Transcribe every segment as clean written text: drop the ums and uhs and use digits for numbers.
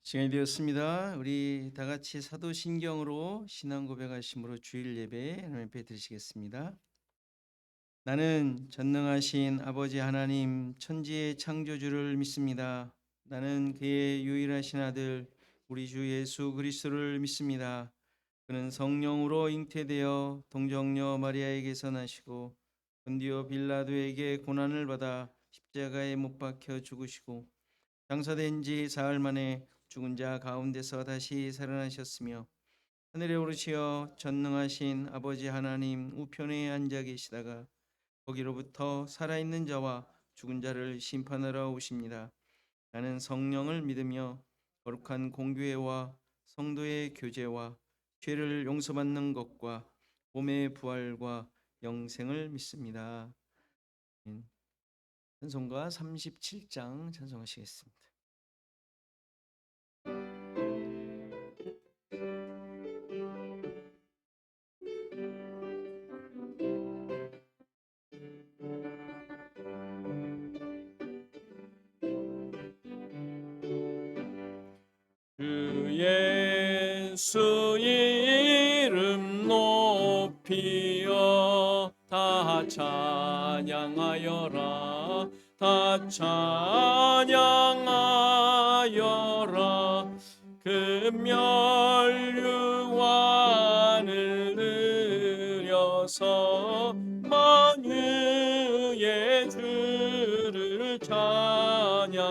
시간이 되었습니다. 우리 다 같이 사도신경으로 신앙 고백하심으로 주일 예배 하나님 앞에 드리시겠습니다. 나는 전능하신 아버지 하나님 천지의 창조주를 믿습니다. 나는 그의 유일하신 아들 우리 주 예수 그리스도를 믿습니다. 그는 성령으로 잉태되어 동정녀 마리아에게서 나시고 본디오 빌라도에게 고난을 받아 십자가에 못 박혀 죽으시고 장사된 지 사흘 만에 죽은 자 가운데서 다시 살아나셨으며 하늘에 오르시어 전능하신 아버지 하나님 우편에 앉아 계시다가 거기로부터 살아있는 자와 죽은 자를 심판하러 오십니다. 나는 성령을 믿으며 거룩한 공교회와 성도의 교제와 죄를 용서받는 것과 몸의 부활과 영생을 믿습니다. 찬송가 37장 찬송하시겠습니다. 주 예수 이름 높이어 다 찬양하여라 다 찬양하여라 그 면류관을 들여서 만유의 주를 찬양하세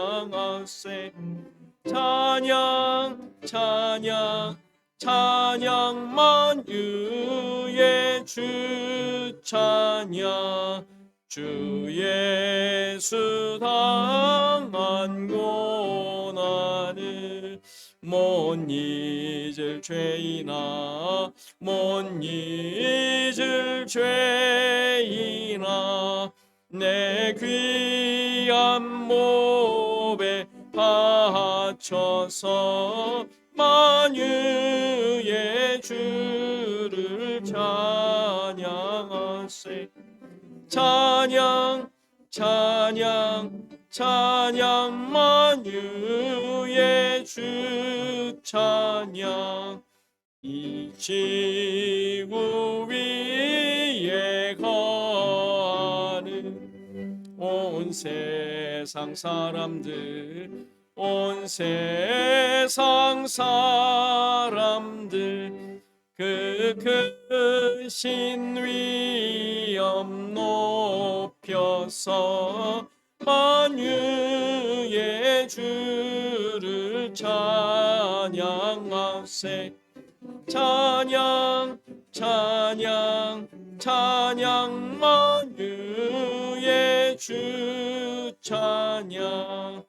찬양 찬양 찬양 만유의 주 찬양 주 예수 당한 고난을 못 잊을 죄이나 못 잊을 죄이나 내 귀한 몸에 바쳐서 만유의 주를 찬양하세 찬양 찬양 찬양 만유의 주 찬양 이 지구 위에 거하는 온 세상 사람들 온 세상 사람들 그 크신 위엄 높여서 만유의 주를 찬양하세 찬양 찬양 찬양 만유의 주 찬양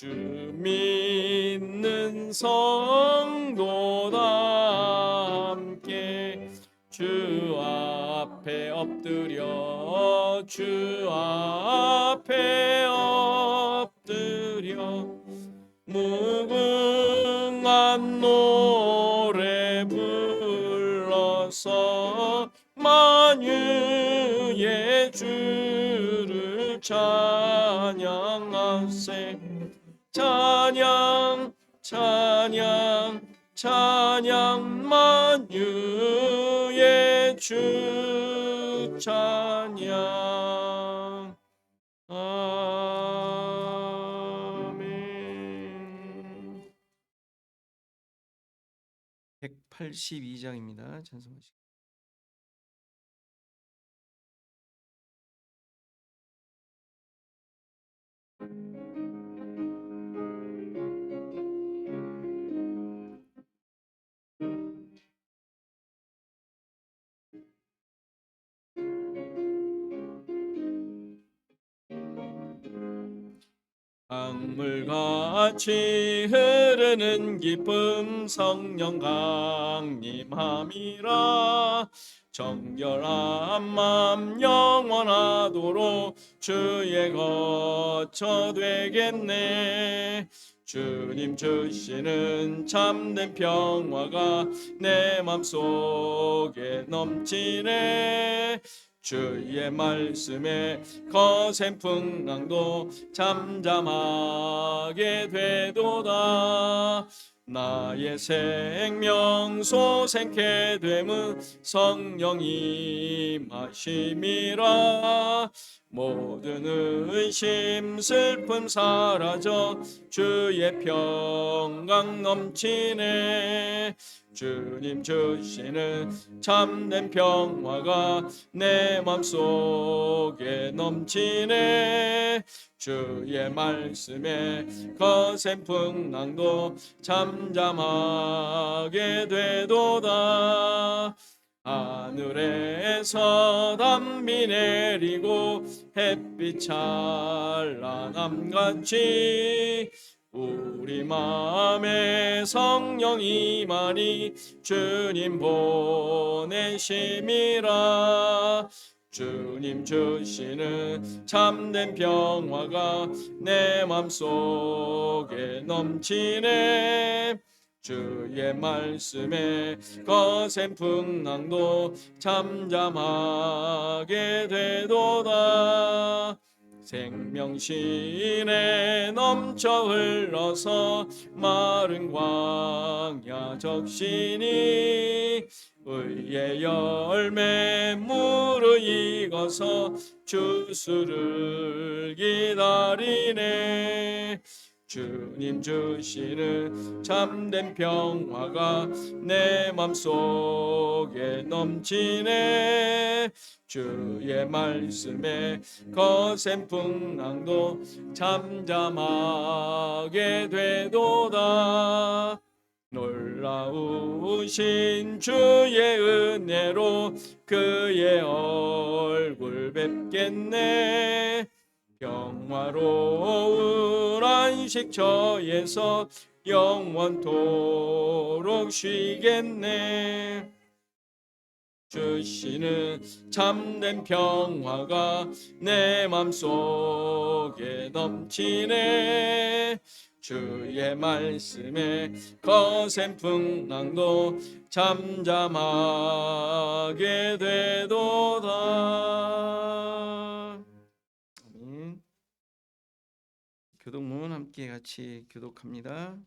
주 믿는 성도 다 함께 주 앞에 엎드려 주 앞에 엎드려 무궁한 노래 불러서 만유의 주를 찬양하세 찬양 찬양 찬양 만유의 주 찬양 아멘 182장입니다. 찬송하시기 강물같이 흐르는 기쁨 성령 강림함이라 정결한 맘 영원하도록 주의 거처 되겠네 주님 주시는 참된 평화가 내 맘속에 넘치네 주의 말씀에 거센 풍랑도 잠잠하게 되도다. 나의 생명 소생케 됨은 성령이 마심이라. 모든 의심 슬픔 사라져 주의 평강 넘치네. 주님 주시는 참된 평화가 내 맘속에 넘치네. 주의 말씀에 거센 풍랑도 잠잠하게 되도다. 하늘에서 담비 내리고 햇빛 찬란함같이 우리 마음에 성령이 많이 주님 보내심이라. 주님 주시는 참된 평화가 내 맘속에 넘치네. 주의 말씀에 거센 풍랑도 잠잠하게 되도다. 생명신에 넘쳐 흘러서 마른 광야 적시니 의의 열매 무르익어서 주수를 기다리네. 주님 주시는 참된 평화가 내 맘속에 넘치네. 주의 말씀에 거센 풍랑도 잠잠하게 되도다. 놀라우신 주의 은혜로 그의 얼굴 뵙겠네. 평화로운 안식처에서 영원토록 쉬겠네. 주시는 참된 평화가 내 맘속에 넘치네. 주의 말씀에 거센 풍랑도 잠잠하게 되도다. 아멘. 교독문 함께 같이 교독합니다.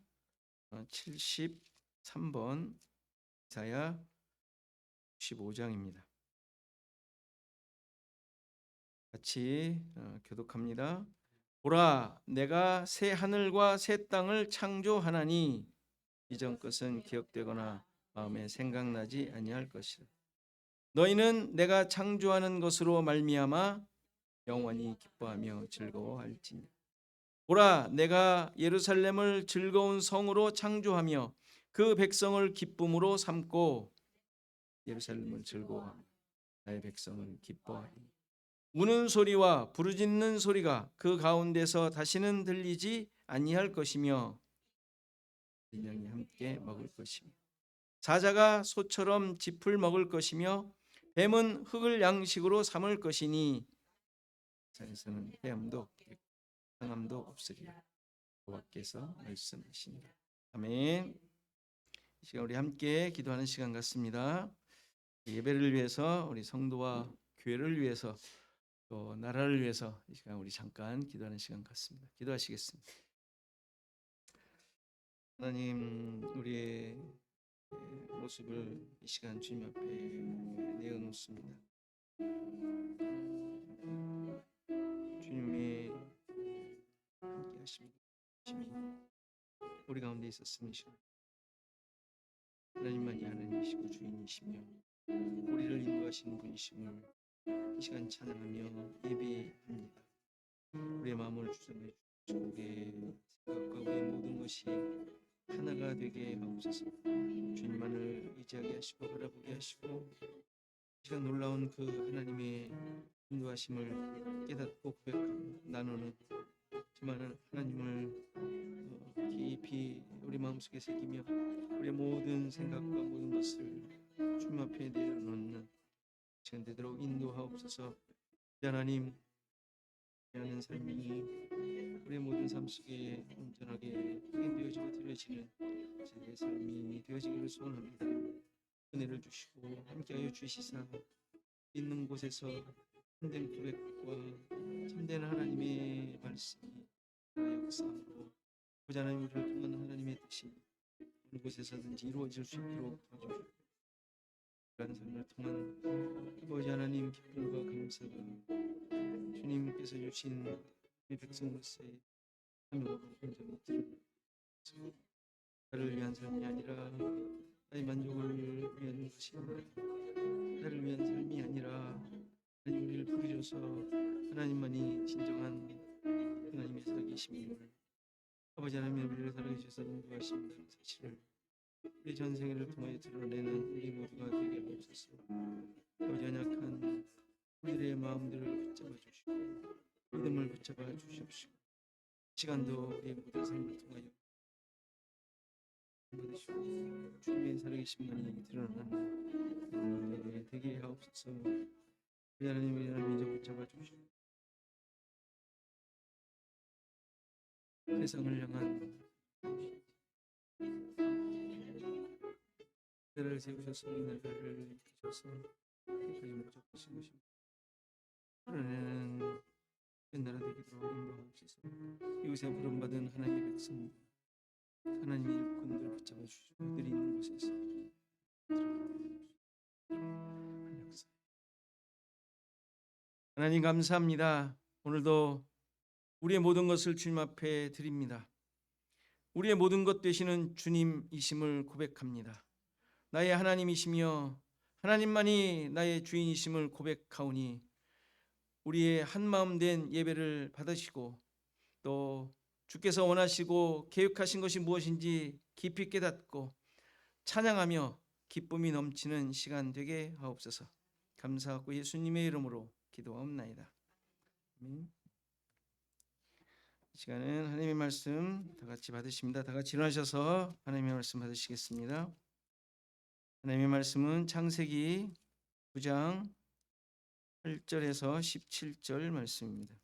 73번 이사야 65장입니다. 같이 교독합니다. 보라, 내가 새 하늘과 새 땅을 창조하나니 이전 것은 기억되거나 마음에 생각나지 아니할 것이라. 너희는 내가 창조하는 것으로 말미암아 영원히 기뻐하며 즐거워할지니. 보라, 내가 예루살렘을 즐거운 성으로 창조하며 그 백성을 기쁨으로 삼고 예루살렘을 즐거워하며 나의 백성을 기뻐하리니. 우는 소리와 부르짖는 소리가 그 가운데서 다시는 들리지 아니할 것이며 양이 함께 먹을 것이며 사자가 소처럼 짚을 먹을 것이며 뱀은 흙을 양식으로 삼을 것이니 산에서는 헤엄도 없고 상함도 없으리라. 여호와께서 말씀하시니라. 아멘. 이 시간 우리 함께 기도하는 시간 같습니다. 예배를 위해서, 우리 성도와 교회를 위해서, 또 나라를 위해서 이 시간 우리 잠깐 기도하는 시간 같습니다. 기도하시겠습니다. 하나님, 우리의 모습을 이 시간 주님 앞에 내어놓습니다. 주님의 함께 하심이 우리 가운데 있었으니 하나님만이 하나님이시고 주인이시며 우리를 인도하시는 분이심을 이 시간 찬양하며 예배합니다. 우리의 마음을 주장해 주시고 우리의 생각과 우리의 모든 것이 하나가 되게 하옵소서. 주님만을 의지하게 하시고 바라보게 하시고 이 시간 놀라운 그 하나님의 인도하심을 깨닫고 고백하며 나누는 주만은 하나님을 깊이 우리 마음속에 새기며 우리의 모든 생각과 모든 것을 주님 앞에 내려놓는 시간 되도록 인도하옵소서. 하나님, 하는 삶이 우리의 모든 삶 속에 온전하게 흑인되어지고 드려지는 제 삶이 되어지기를 소원합니다. 은혜를 주시고 함께하여 주시사 있는 곳에서 참된 고백과 참된 하나님의 말씀이 역사함으로 보좌 하나님 우리를 통한 하나님의 뜻이 어느 곳에서든지 이루어질 수 있도록 도와주시고 그런 삶을 통한 아버지 하나님 기쁨과 감사가 주님께서 주신 우리 백성으로서의 사명으로 온전히 드러나서 나를 위한 삶이 아니라 나의 만족을 위한 것이 아니라 나를 위한 삶이 아니라 하나님 우리를 부르셔서 하나님만이 진정한 하나님의 살아계심을 아버지 하나님의 우리를 살아계셔서 인도하신다는 사실을 우리 전생애를 통하여 드러내는 우리 모두가 되게 하옵소서. 아버지 연약한 우리들의 마음들을 붙잡아 주시고 믿음을 붙잡아 주시옵시고 시간도 우리의 모든 삶을 통하여 받으시고 주님의 살아계심만이 드러나는 되게 하옵소서. 우리 하나님 우리 하나님 이제 붙잡아 주시고 세상을 향한 나라를 세우셔서 이 나라를 이끄셔서 여기까지 목적하신 것입니다. 그러는 나라 되기도 인도하옵소서. 이곳에 부름받은 하나님의 백성 하나님의 일꾼들 붙잡아 주시고 그들이 있는 곳에서 하나님 감사합니다. 오늘도 우리의 모든 것을 주님 앞에 드립니다. 우리의 모든 것 되시는 주님이심을 고백합니다. 나의 하나님이시며 하나님만이 나의 주인이심을 고백하오니 우리의 한마음 된 예배를 받으시고 또 주께서 원하시고 계획하신 것이 무엇인지 깊이 깨닫고 찬양하며 기쁨이 넘치는 시간 되게 하옵소서. 감사하고 예수님의 이름으로 기도하옵나이다. 아멘. 이 시간은 하나님의 말씀 다 같이 받으십니다. 다 같이 일어나셔서 하나님의 말씀 받으시겠습니다. 하나님의 말씀은 창세기 9장 8절에서 17절 말씀입니다.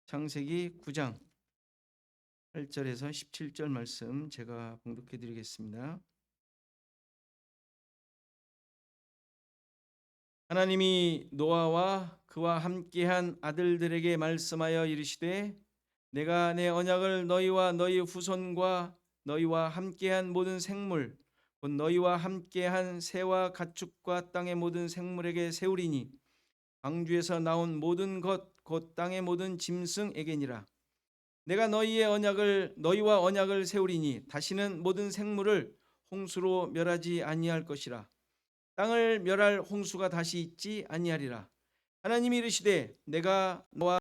창세기 9장 8절에서 17절 말씀 제가 봉독해 드리겠습니다. 하나님이 노아와 그와 함께한 아들들에게 말씀하여 이르시되 내가 내 언약을 너희와 너희 후손과 너희와 함께한 모든 생물 곧 너희와 함께한 새와 가축과 땅의 모든 생물에게 세우리니 광주에서 나온 모든 것 곧 땅의 모든 짐승에게니라. 내가 너희와 언약을 세우리니 다시는 모든 생물을 홍수로 멸하지 아니할 것이라. 땅을 멸할 홍수가 다시 있지 아니하리라. 하나님이 이르시되 내가 너와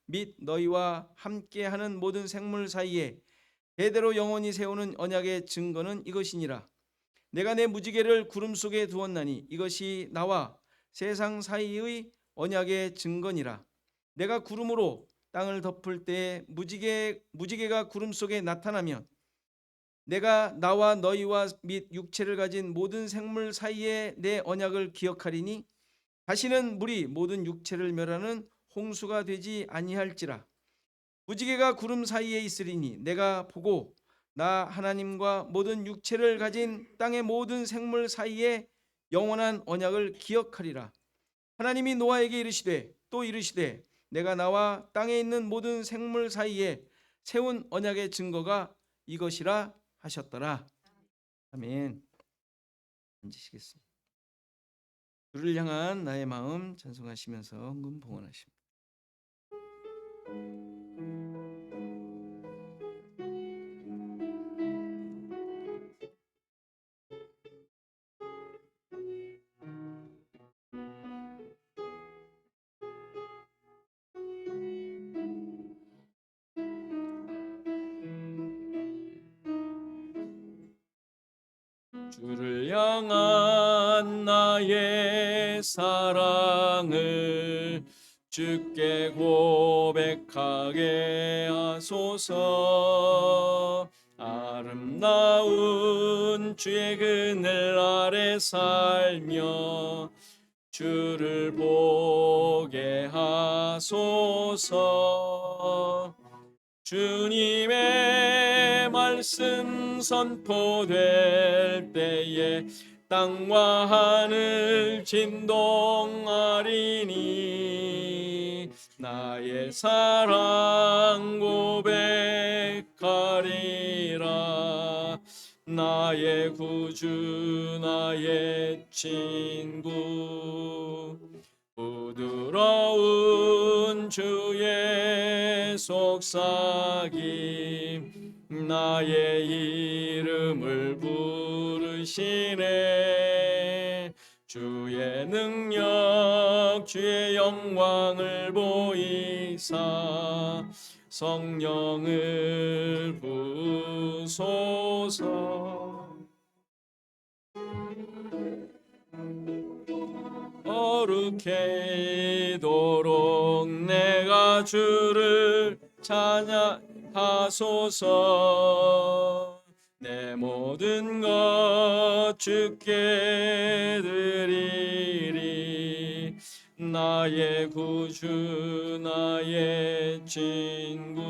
및 너희와 함께하는 모든 생물 사이에 대대로 영원히 세우는 언약의 증거는 이것이니라. 내가 내 무지개를 구름 속에 두었나니 이것이 나와 세상 사이의 언약의 증거니라. 내가 구름으로 땅을 덮을 때에 무지개가 구름 속에 나타나면 내가 나와 너희와 및 육체를 가진 모든 생물 사이에 내 언약을 기억하리니 다시는 물이 모든 육체를 멸하는 홍수가 되지 아니할지라. 무지개가 구름 사이에 있으리니 내가 보고 나 하나님과 모든 육체를 가진 땅의 모든 생물 사이에 영원한 언약을 기억하리라. 하나님이 노아에게 이르시되 또 이르시되 내가 나와 땅에 있는 모든 생물 사이에 세운 언약의 증거가 이것이라 하셨더라. 아멘. 앉으시겠습니다. 주를 향한 나의 마음 찬송하시면서 헌금 봉헌하십니다. 주를 향한 나의 사랑을 주께 고백하게 하소서. 아름다운 주의 그늘 아래 살며 주를 보게 하소서. 주님의 말씀 선포될 때에 땅과 하늘 진동하리니 나의 사랑 고백하리라. 나의 구주 나의 친구 부드러운 주의 속삭임 나의 이름을 부르시네. 주의 능력 주의 영광을 보이사 성령을 부소서. 거룩해도록 내가 주를 찬양하소서. 내 모든 것 주께 드리리. 나의 구주 나의 친구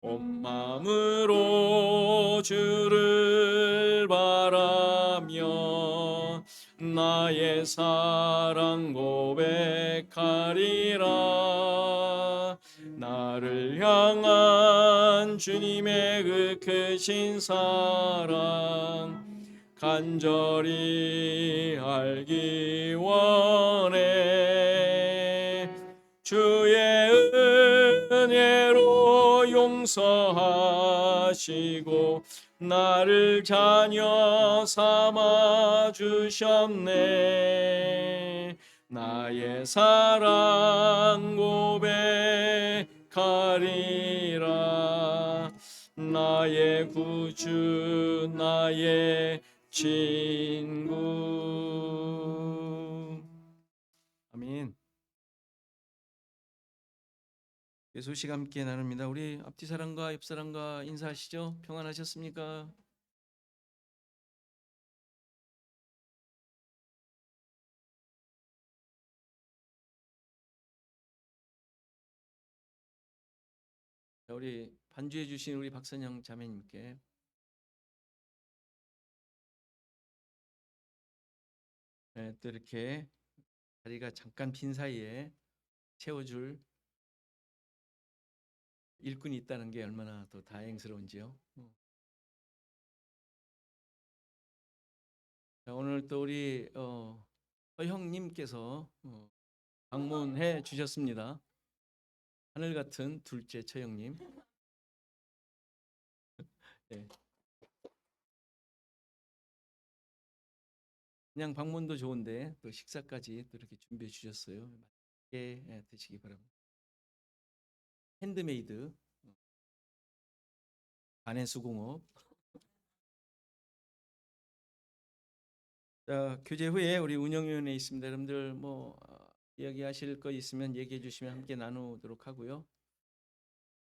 온 마음으로 주를 바라며 나의 사랑 고백하리라. 나를 향한 주님의 그 크신 사랑 간절히 알기 원해. 주의 은혜로 용서하시고 나를 자녀 삼아 주셨네. 나의 사랑 고백하리라. 나의 구주 나의 친구. 아멘. 소식 함께 나눕니다. 우리 앞뒤 사람과 옆 사람과 인사하시죠. 평안하셨습니까? 자, 우리 반주해 주신 우리 박선영 자매님께 또 이렇게 자리가 잠깐 빈 사이에 채워줄 일꾼이 있다는 게 얼마나 또 다행스러운지요. 자, 오늘 또 우리 처형님께서 방문해 주셨습니다. 하늘 같은 둘째 처형님. 네. 그냥 방문도 좋은데 또 식사까지 또 이렇게 준비해 주셨어요. 맛있게 드시기 바랍니다. 핸드메이드 안해수공업. 자, 교제 후에 우리 운영위원회 있습니다. 여러분들 뭐 이야기하실 거 있으면 얘기해 주시면 함께 나누도록 하고요.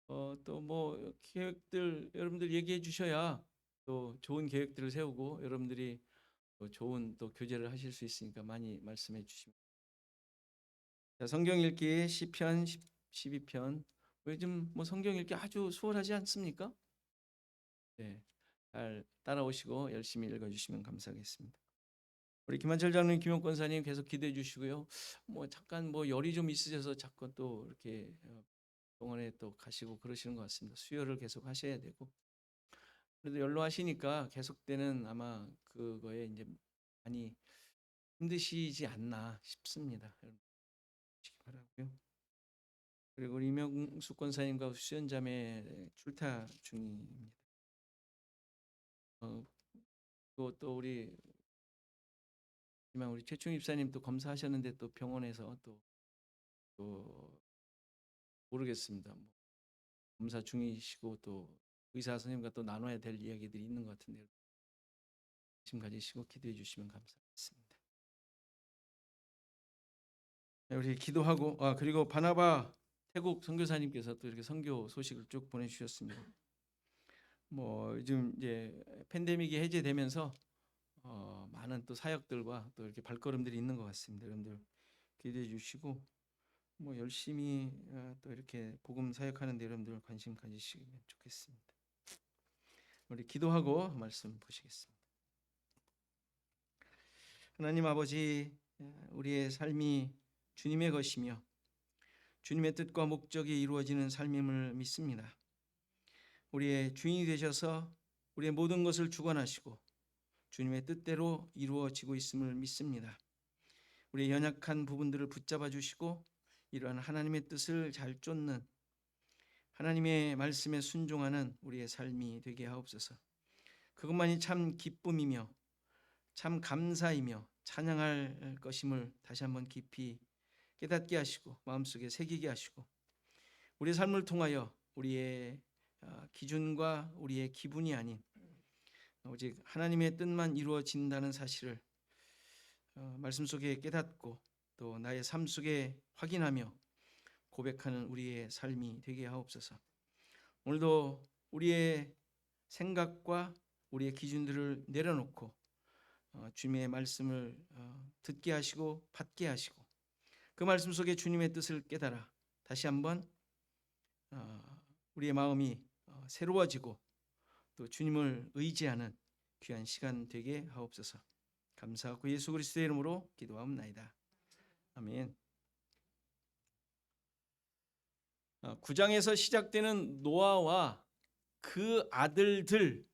또 뭐 계획들 여러분들 얘기해 주셔야 또 좋은 계획들을 세우고 여러분들이 또 좋은 또 교제를 하실 수 있으니까 많이 말씀해 주시면. 자, 성경 읽기 시편 12편. 요즘 뭐 성경 읽기 아주 수월하지 않습니까? 네, 잘 따라오시고 열심히 읽어주시면 감사하겠습니다. 우리 김한철 장로님, 김용 권사님 계속 기도해 주시고요. 뭐 잠깐 뭐 열이 좀 있으셔서 자꾸 또 이렇게 병원에 또 가시고 그러시는 것 같습니다. 수혈을 계속 하셔야 되고. 그래도 연로하시니까 계속되는 아마 그거에 이제 많이 힘드시지 않나 싶습니다. 여러분 보시기 바라고요. 그리고 우리 이명숙 권사님과 수연자매 출타 중입니다. 또 우리 최충 입사님 또 검사하셨는데 또 병원에서 또 모르겠습니다. 뭐 검사 중이시고 또 의사 선생님과 또 나눠야 될 이야기들이 있는 것 같은데 관심 가지시고 기도해 주시면 감사하겠습니다. 네, 우리 기도하고 그리고 바나바 태국 선교사님께서 또 이렇게 선교 소식을 쭉 보내주셨습니다. 뭐 요즘 이제 팬데믹이 해제되면서 많은 또 사역들과 또 이렇게 발걸음들이 있는 것 같습니다. 여러분들 기대해 주시고 뭐 열심히 또 이렇게 복음 사역하는 데 여러분들 관심 가지시면 좋겠습니다. 우리 기도하고 말씀 보시겠습니다. 하나님 아버지, 우리의 삶이 주님의 것이며 주님의 뜻과 목적이 이루어지는 삶임을 믿습니다. 우리의 주인이 되셔서 우리의 모든 것을 주관하시고 주님의 뜻대로 이루어지고 있음을 믿습니다. 우리의 연약한 부분들을 붙잡아 주시고 이러한 하나님의 뜻을 잘 쫓는, 하나님의 말씀에 순종하는 우리의 삶이 되게 하옵소서. 그것만이 참 기쁨이며 참 감사이며 찬양할 것임을 다시 한번 깊이 깨닫게 하시고 마음속에 새기게 하시고, 우리의 삶을 통하여 우리의 기준과 우리의 기분이 아닌 오직 하나님의 뜻만 이루어진다는 사실을 말씀 속에 깨닫고 또 나의 삶 속에 확인하며 고백하는 우리의 삶이 되게 하옵소서. 오늘도 우리의 생각과 우리의 기준들을 내려놓고 주님의 말씀을 듣게 하시고 받게 하시고, 그 말씀 속에 주님의 뜻을 깨달아 다시 한번 우리의 마음이 새로워지고 또 주님을 의지하는 귀한 시간 되게 하옵소서. 감사하고 예수 그리스도의 이름으로 기도하옵나이다. 아멘. 9장에서 시작되는 노아와 그 아들들을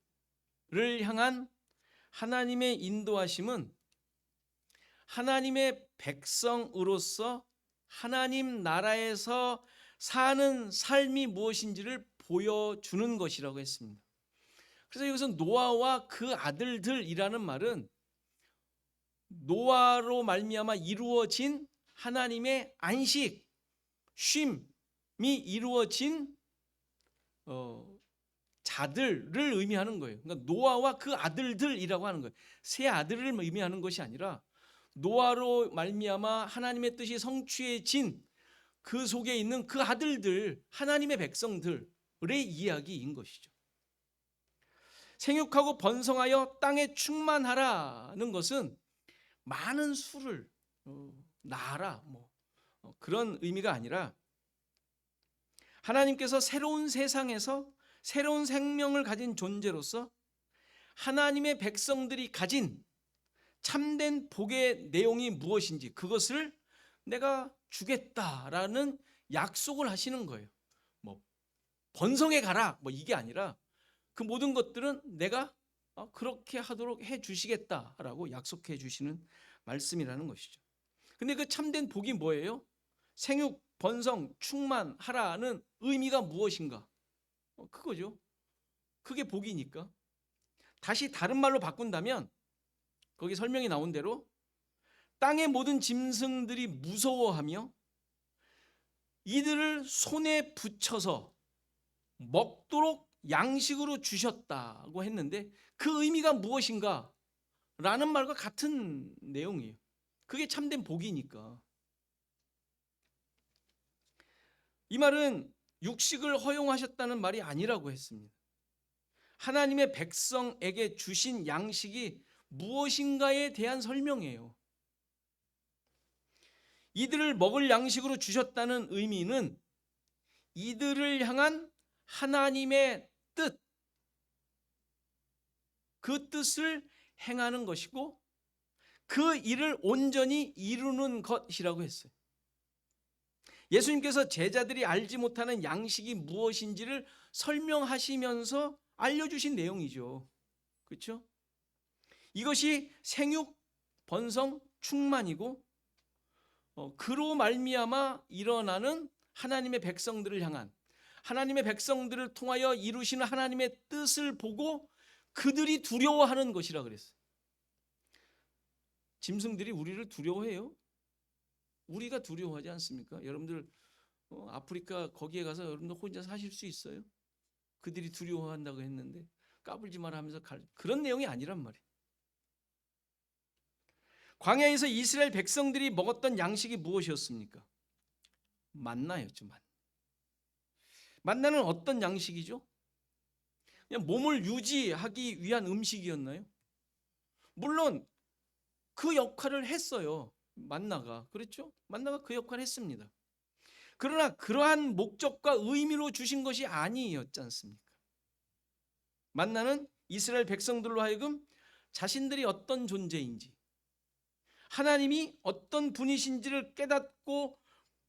향한 하나님의 인도하심은 하나님의 백성으로서 하나님 나라에서 사는 삶이 무엇인지를 보여주는 것이라고 했습니다. 그래서 여기서 노아와 그 아들들이라는 말은 노아로 말미암아 이루어진 하나님의 안식, 쉼이 이루어진 자들을 의미하는 거예요. 그러니까 노아와 그 아들들이라고 하는 거예요. 세 아들을 의미하는 것이 아니라 노아로 말미암아 하나님의 뜻이 성취해진 그 속에 있는 그 아들들, 하나님의 백성들의 이야기인 것이죠. 생육하고 번성하여 땅에 충만하라는 것은 많은 수를 낳아라 그런 의미가 아니라 하나님께서 새로운 세상에서 새로운 생명을 가진 존재로서 하나님의 백성들이 가진 참된 복의 내용이 무엇인지 그것을 내가 주겠다라는 약속을 하시는 거예요. 번성해 가라 이게 아니라 그 모든 것들은 내가 그렇게 하도록 해 주시겠다라고 약속해 주시는 말씀이라는 것이죠. 근데 그 참된 복이 뭐예요? 생육, 번성, 충만하라는 의미가 무엇인가? 그거죠. 그게 복이니까. 다시 다른 말로 바꾼다면 거기 설명이 나온 대로 땅의 모든 짐승들이 무서워하며 이들을 손에 붙여서 먹도록 양식으로 주셨다고 했는데 그 의미가 무엇인가? 라는 말과 같은 내용이에요. 그게 참된 복이니까. 이 말은 육식을 허용하셨다는 말이 아니라고 했습니다. 하나님의 백성에게 주신 양식이 무엇인가에 대한 설명이에요. 이들을 먹을 양식으로 주셨다는 의미는 이들을 향한 하나님의 뜻, 그 뜻을 행하는 것이고 그 일을 온전히 이루는 것이라고 했어요. 예수님께서 제자들이 알지 못하는 양식이 무엇인지를 설명하시면서 알려주신 내용이죠. 그렇죠? 이것이 생육, 번성, 충만이고 그로 말미암아 일어나는 하나님의 백성들을 향한 하나님의 백성들을 통하여 이루시는 하나님의 뜻을 보고 그들이 두려워하는 것이라 그랬어요. 짐승들이 우리를 두려워해요? 우리가 두려워하지 않습니까? 여러분들 아프리카 거기에 가서 여러분들 혼자 사실 수 있어요? 그들이 두려워한다고 했는데 까불지 마라 하면서 그런 내용이 아니란 말이에요. 광야에서 이스라엘 백성들이 먹었던 양식이 무엇이었습니까? 만나였죠. 만나는 어떤 양식이죠? 그냥 몸을 유지하기 위한 음식이었나요? 물론 그 역할을 했어요. 만나가. 그렇죠? 만나가 그 역할을 했습니다. 그러나 그러한 목적과 의미로 주신 것이 아니었지 않습니까? 만나는 이스라엘 백성들로 하여금 자신들이 어떤 존재인지 하나님이 어떤 분이신지를 깨닫고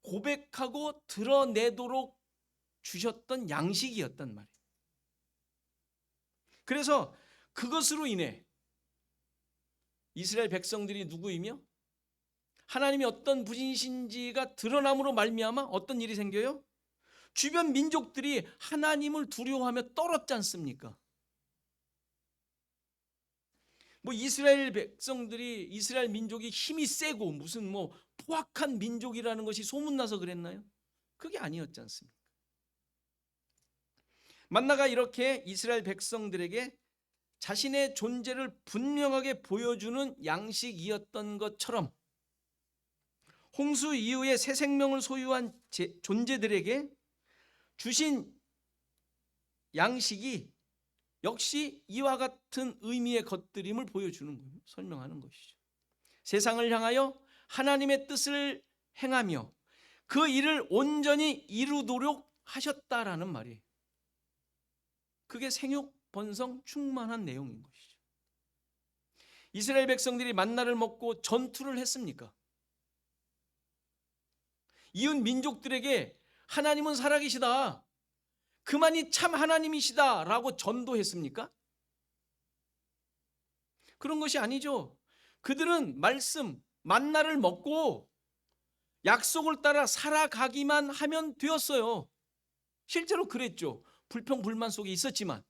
고백하고 드러내도록 주셨던 양식이었단 말이에요. 그래서 그것으로 인해 이스라엘 백성들이 누구이며 하나님이 어떤 분이신지가 드러남으로 말미암아 어떤 일이 생겨요? 주변 민족들이 하나님을 두려워하며 떨었지 않습니까? 뭐 이스라엘 백성들이, 이스라엘 민족이 힘이 세고 무슨 뭐 포악한 민족이라는 것이 소문나서 그랬나요? 그게 아니었지 않습니까? 만나가 이렇게 이스라엘 백성들에게 자신의 존재를 분명하게 보여주는 양식이었던 것처럼 홍수 이후에 새 생명을 소유한 존재들에게 주신 양식이 역시 이와 같은 의미의 것들임을 보여주는 거예요. 설명하는 것이죠. 세상을 향하여 하나님의 뜻을 행하며 그 일을 온전히 이루도록 하셨다라는 말이에요. 그게 생육, 번성, 충만한 내용인 것이죠. 이스라엘 백성들이 만나를 먹고 전투를 했습니까? 이웃 민족들에게 하나님은 살아계시다, 그만이 참 하나님이시다 라고 전도했습니까? 그런 것이 아니죠. 그들은 말씀, 만나를 먹고 약속을 따라 살아가기만 하면 되었어요. 실제로 그랬죠. 불평불만 속에 있었지만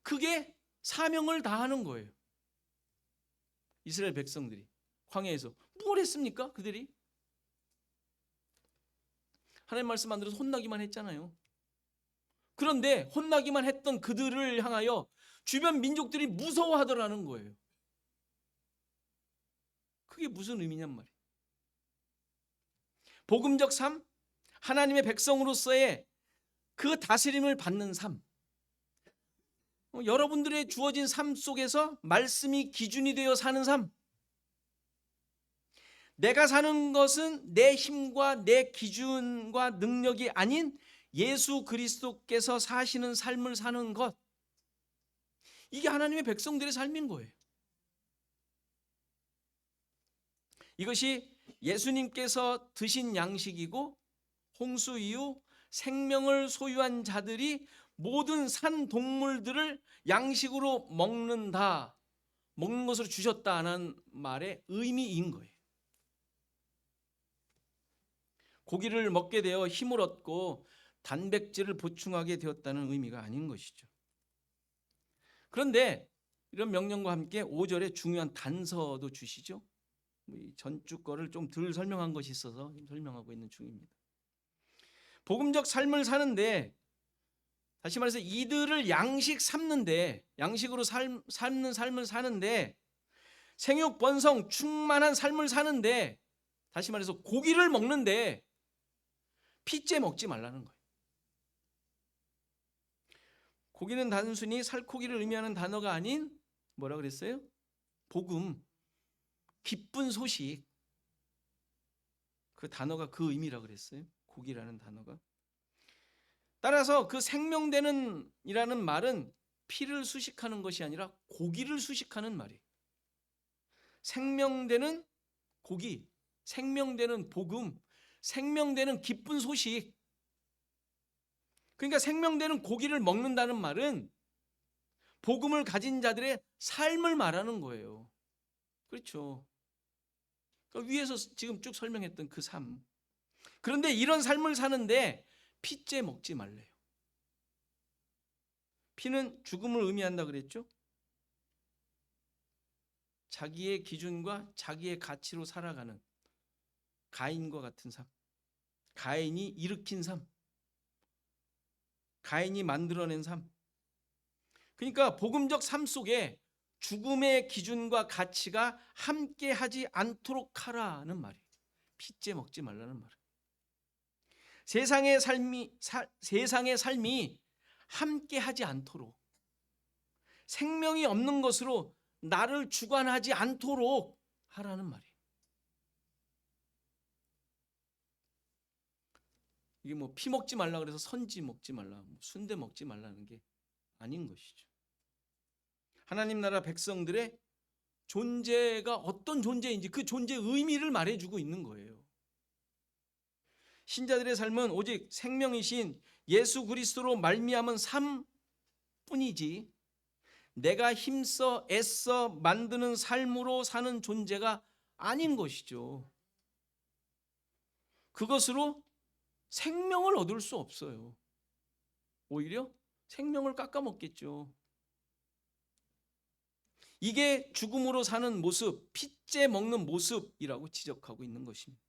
그게 사명을 다하는 거예요. 이스라엘 백성들이 광야에서 뭘 했습니까? 그들이 하나님 말씀 안 들어서 혼나기만 했잖아요. 그런데 혼나기만 했던 그들을 향하여 주변 민족들이 무서워하더라는 거예요. 그게 무슨 의미냔 말이에요. 복음적 삶, 하나님의 백성으로서의 그 다스림을 받는 삶, 여러분들의 주어진 삶 속에서 말씀이 기준이 되어 사는 삶, 내가 사는 것은 내 힘과 내 기준과 능력이 아닌 예수 그리스도께서 사시는 삶을 사는 것, 이게 하나님의 백성들의 삶인 거예요. 이것이 예수님께서 드신 양식이고 홍수 이후 생명을 소유한 자들이 모든 산 동물들을 양식으로 먹는 것으로 주셨다는 말의 의미인 거예요. 고기를 먹게 되어 힘을 얻고 단백질을 보충하게 되었다는 의미가 아닌 것이죠. 그런데 이런 명령과 함께 5절에 중요한 단서도 주시죠. 전주 거를 좀 덜 설명한 것이 있어서 설명하고 있는 중입니다. 복음적 삶을 사는데, 다시 말해서 이들을 양식으로 삶는 삶을 사는데, 생육 번성 충만한 삶을 사는데, 다시 말해서 고기를 먹는데 피째 먹지 말라는 거예요. 고기는 단순히 살코기를 의미하는 단어가 아닌 뭐라 그랬어요? 복음, 기쁜 소식, 그 단어가 그 의미라 그랬어요. 고기라는 단어가. 따라서 그 생명되는 이라는 말은 피를 수식하는 것이 아니라 고기를 수식하는 말이에요. 생명되는 고기, 생명되는 복음, 생명되는 기쁜 소식. 그러니까 생명되는 고기를 먹는다는 말은 복음을 가진 자들의 삶을 말하는 거예요. 그렇죠. 그러니까 위에서 지금 쭉 설명했던 그 삶. 그런데 이런 삶을 사는데 피째 먹지 말래요. 피는 죽음을 의미한다 그랬죠. 자기의 기준과 자기의 가치로 살아가는 가인과 같은 삶, 가인이 일으킨 삶, 가인이 만들어낸 삶. 그러니까 복음적 삶 속에 죽음의 기준과 가치가 함께하지 않도록 하라는 말이에요. 피째 먹지 말라는 말이에요. 세상의 삶이 함께하지 않도록, 생명이 없는 것으로 나를 주관하지 않도록 하라는 말이에요. 이게 뭐 피 먹지 말라 그래서 선지 먹지 말라, 순대 먹지 말라는 게 아닌 것이죠. 하나님 나라 백성들의 존재가 어떤 존재인지 그 존재의 의미를 말해주고 있는 거예요. 신자들의 삶은 오직 생명이신 예수 그리스도로 말미암은 삶뿐이지 내가 힘써 애써 만드는 삶으로 사는 존재가 아닌 것이죠. 그것으로 생명을 얻을 수 없어요. 오히려 생명을 깎아먹겠죠. 이게 죽음으로 사는 모습, 핏째 먹는 모습이라고 지적하고 있는 것입니다.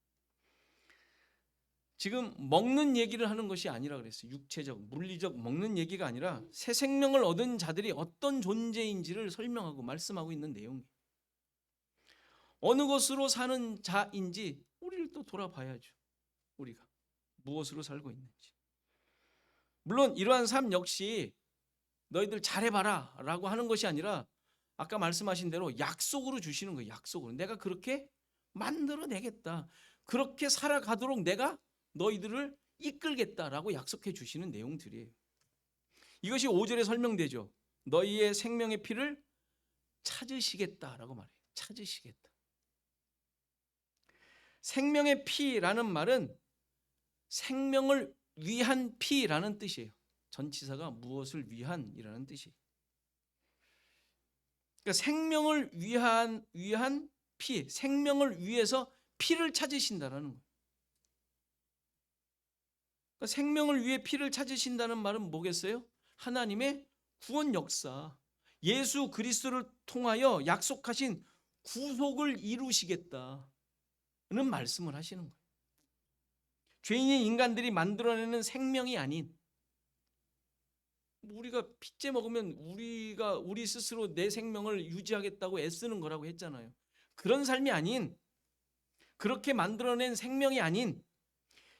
지금 먹는 얘기를 하는 것이 아니라 그랬어요. 육체적, 물리적 먹는 얘기가 아니라 새 생명을 얻은 자들이 어떤 존재인지를 설명하고 말씀하고 있는 내용이에요. 어느 것으로 사는 자인지 우리를 또 돌아봐야죠. 우리가 무엇으로 살고 있는지. 물론 이러한 삶 역시 너희들 잘해봐라 라고 하는 것이 아니라 아까 말씀하신 대로 약속으로 주시는 거예요. 약속으로. 내가 그렇게 만들어내겠다. 그렇게 살아가도록 내가 너희들을 이끌겠다라고 약속해 주시는 내용들이에요. 이것이 5절에 설명되죠. 너희의 생명의 피를 찾으시겠다라고 말해요. 찾으시겠다. 생명의 피라는 말은 생명을 위한 피라는 뜻이에요. 전치사가 무엇을 위한이라는 뜻이에요. 그러니까 생명을 위한 피, 생명을 위해서 피를 찾으신다라는 거예요. 그러니까 생명을 위해 피를 찾으신다는 말은 뭐겠어요? 하나님의 구원 역사, 예수 그리스도를 통하여 약속하신 구속을 이루시겠다는 말씀을 하시는 거예요. 죄인인 인간들이 만들어내는 생명이 아닌, 우리가 핏째 먹으면 우리 스스로 내 생명을 유지하겠다고 애쓰는 거라고 했잖아요. 그런 삶이 아닌, 그렇게 만들어낸 생명이 아닌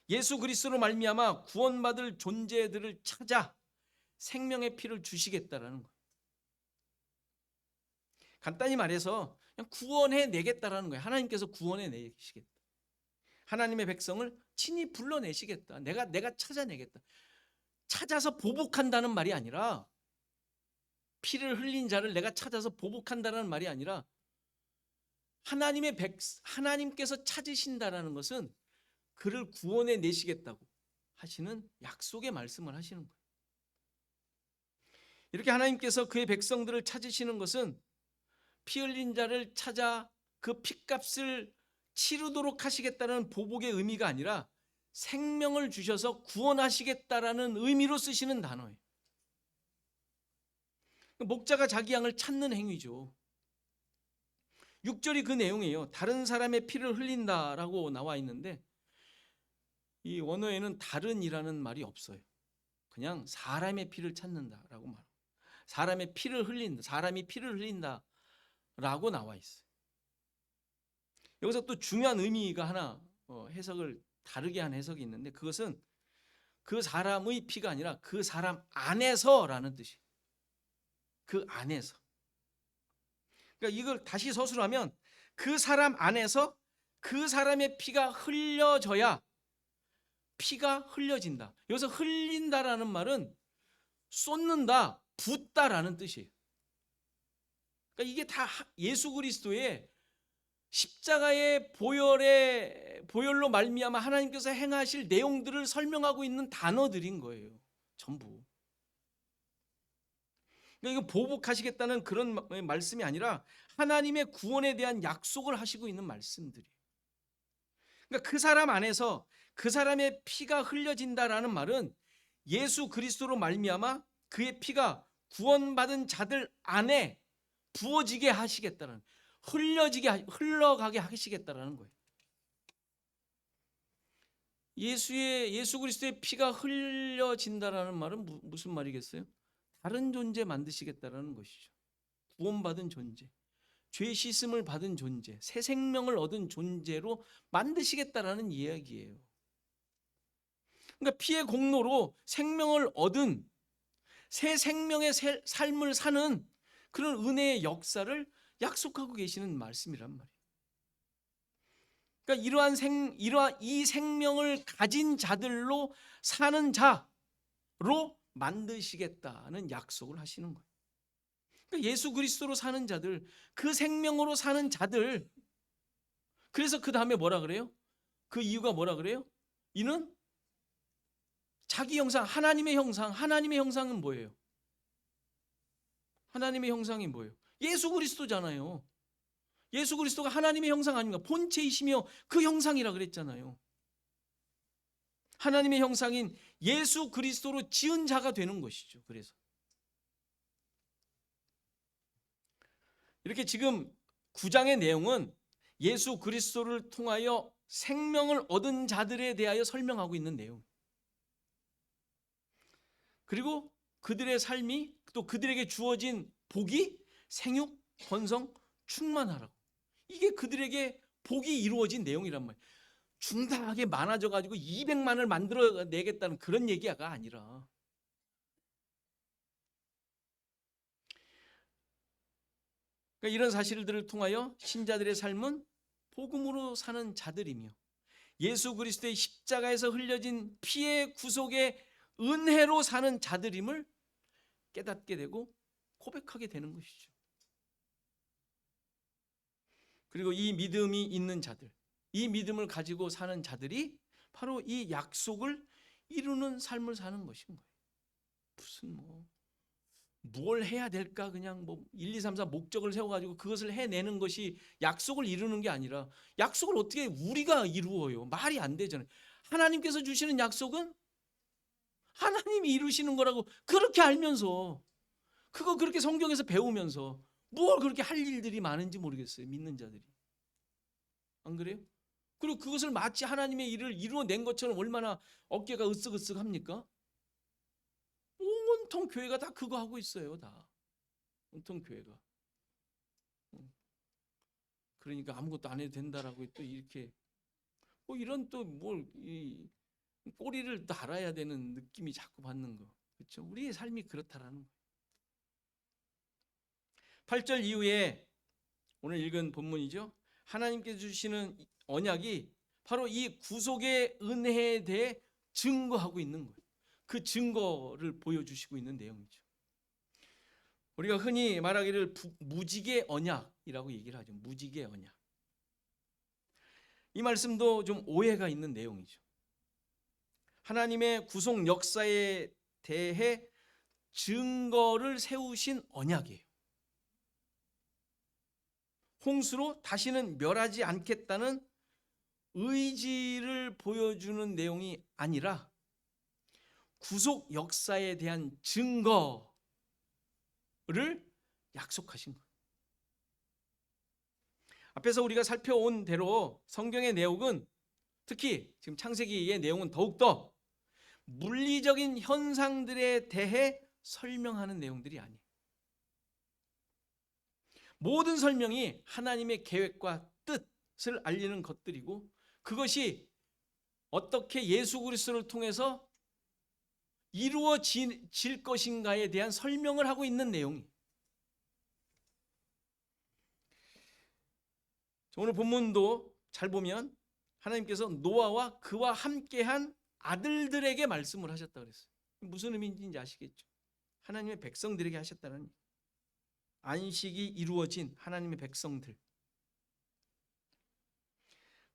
예수 그리스도로 말미암아 구원받을 존재들을 찾아 생명의 피를 주시겠다라는 거예요. 간단히 말해서 그냥 구원해 내겠다라는 거예요. 하나님께서 구원해 내시겠다. 하나님의 백성을 친히 불러내시겠다. 내가 찾아내겠다. 찾아서 보복한다는 말이 아니라, 피를 흘린 자를 내가 찾아서 보복한다는 말이 아니라, 하나님께서 찾으신다라는 것은 그를 구원해 내시겠다고 하시는 약속의 말씀을 하시는 거예요. 이렇게 하나님께서 그의 백성들을 찾으시는 것은 피 흘린 자를 찾아 그 핏값을 치르도록 하시겠다는 보복의 의미가 아니라 생명을 주셔서 구원하시겠다라는 의미로 쓰시는 단어예요. 목자가 자기 양을 찾는 행위죠. 6절이 그 내용이에요. 다른 사람의 피를 흘린다라고 나와 있는데 이 원어에는 다른이라는 말이 없어요. 그냥 사람의 피를 찾는다라고 말합니다. 사람의 피를 흘린다, 사람이 피를 흘린다라고 나와 있어요. 여기서 또 중요한 의미가 하나 해석을 다르게 한 해석이 있는데, 그것은 그 사람의 피가 아니라 그 사람 안에서라는 뜻이에요. 그 안에서. 그러니까 이걸 다시 서술하면 그 사람 안에서 그 사람의 피가 흘려져야 피가 흘려진다. 여기서 흘린다라는 말은 쏟는다, 붓다라는 뜻이에요. 그러니까 이게 다 예수 그리스도의 십자가의 보혈로 말미암아 하나님께서 행하실 내용들을 설명하고 있는 단어들인 거예요. 전부. 그러니까 이거 보복하시겠다는 그런 말씀이 아니라 하나님의 구원에 대한 약속을 하시고 있는 말씀들이에요. 그러니까 그 사람 안에서 그 사람의 피가 흘려진다라는 말은 예수 그리스도로 말미암아 그의 피가 구원받은 자들 안에 부어지게 하시겠다는, 흘러가게 하시겠다라는 거예요. 예수 그리스도의 피가 흘려진다라는 말은 무슨 말이겠어요? 다른 존재 만드시겠다라는 것이죠. 구원받은 존재, 죄 씻음을 받은 존재, 새 생명을 얻은 존재로 만드시겠다라는 이야기예요. 그러니까 피의 공로로 생명을 얻은 새 생명의 삶을 사는 그런 은혜의 역사를 약속하고 계시는 말씀이란 말이에요. 그러니까 이러한 이 생명을 가진 자들로 사는 자로 만드시겠다는 약속을 하시는 거예요. 그러니까 예수 그리스도로 사는 자들, 그 생명으로 사는 자들. 그래서 그 다음에 뭐라 그래요? 그 이유가 뭐라 그래요? 이는 자기 형상, 하나님의 형상. 하나님의 형상은 뭐예요? 하나님의 형상이 뭐예요? 예수 그리스도잖아요. 예수 그리스도가 하나님의 형상 아닙니까? 본체이시며 그 형상이라 그랬잖아요. 하나님의 형상인 예수 그리스도로 지은 자가 되는 것이죠. 그래서 이렇게 지금 9장의 내용은 예수 그리스도를 통하여 생명을 얻은 자들에 대하여 설명하고 있는 내용. 그리고 그들의 삶이 또 그들에게 주어진 복이 생육, 번성, 충만하라고. 이게 그들에게 복이 이루어진 내용이란 말이에요. 중다하게 많아져 가지고 200만을 만들어내겠다는 그런 얘기가 아니라, 그러니까 이런 사실들을 통하여 신자들의 삶은 복음으로 사는 자들이며 예수 그리스도의 십자가에서 흘려진 피의 구속의 은혜로 사는 자들임을 깨닫게 되고 고백하게 되는 것이죠. 그리고 이 믿음이 있는 자들, 이 믿음을 가지고 사는 자들이 바로 이 약속을 이루는 삶을 사는 것인 거예요. 무슨 뭘 해야 될까, 그냥 1, 2, 3, 4 목적을 세워가지고 그것을 해내는 것이 약속을 이루는 게 아니라, 약속을 어떻게 우리가 이루어요? 말이 안 되잖아요. 하나님께서 주시는 약속은 하나님이 이루시는 거라고 그렇게 알면서, 그거 그렇게 성경에서 배우면서 뭘 그렇게 할 일들이 많은지 모르겠어요. 믿는 자들이. 안 그래요? 그리고 그것을 마치 하나님의 일을 이루어낸 것처럼 얼마나 어깨가 으쓱으쓱합니까? 온통 교회가 다 그거 하고 있어요. 다 온통 교회가. 그러니까 아무것도 안 해도 된다라고 또 이렇게 이런 또 이 꼬리를 달아야 되는 느낌이 자꾸 받는 거. 그렇죠? 우리의 삶이 그렇다라는 거예요. 8절 이후에 오늘 읽은 본문이죠. 하나님께서 주시는 언약이 바로 이 구속의 은혜에 대해 증거하고 있는 거예요. 그 증거를 보여주시고 있는 내용이죠. 우리가 흔히 말하기를 무지개 언약이라고 얘기를 하죠. 무지개 언약. 이 말씀도 좀 오해가 있는 내용이죠. 하나님의 구속 역사에 대해 증거를 세우신 언약이에요. 홍수로 다시는 멸하지 않겠다는 의지를 보여주는 내용이 아니라 구속 역사에 대한 증거를 약속하신 거예요. 앞에서 우리가 살펴온 대로 성경의 내용은, 특히 지금 창세기의 내용은 더욱더 물리적인 현상들에 대해 설명하는 내용들이 아니에요. 모든 설명이 하나님의 계획과 뜻을 알리는 것들이고, 그것이 어떻게 예수 그리스도를 통해서 이루어질 것인가에 대한 설명을 하고 있는 내용이에요. 오늘 본문도 잘 보면 하나님께서 노아와 그와 함께한 아들들에게 말씀을 하셨다 그랬어요. 무슨 의미인지 아시겠죠? 하나님의 백성들에게 하셨다는, 안식이 이루어진 하나님의 백성들,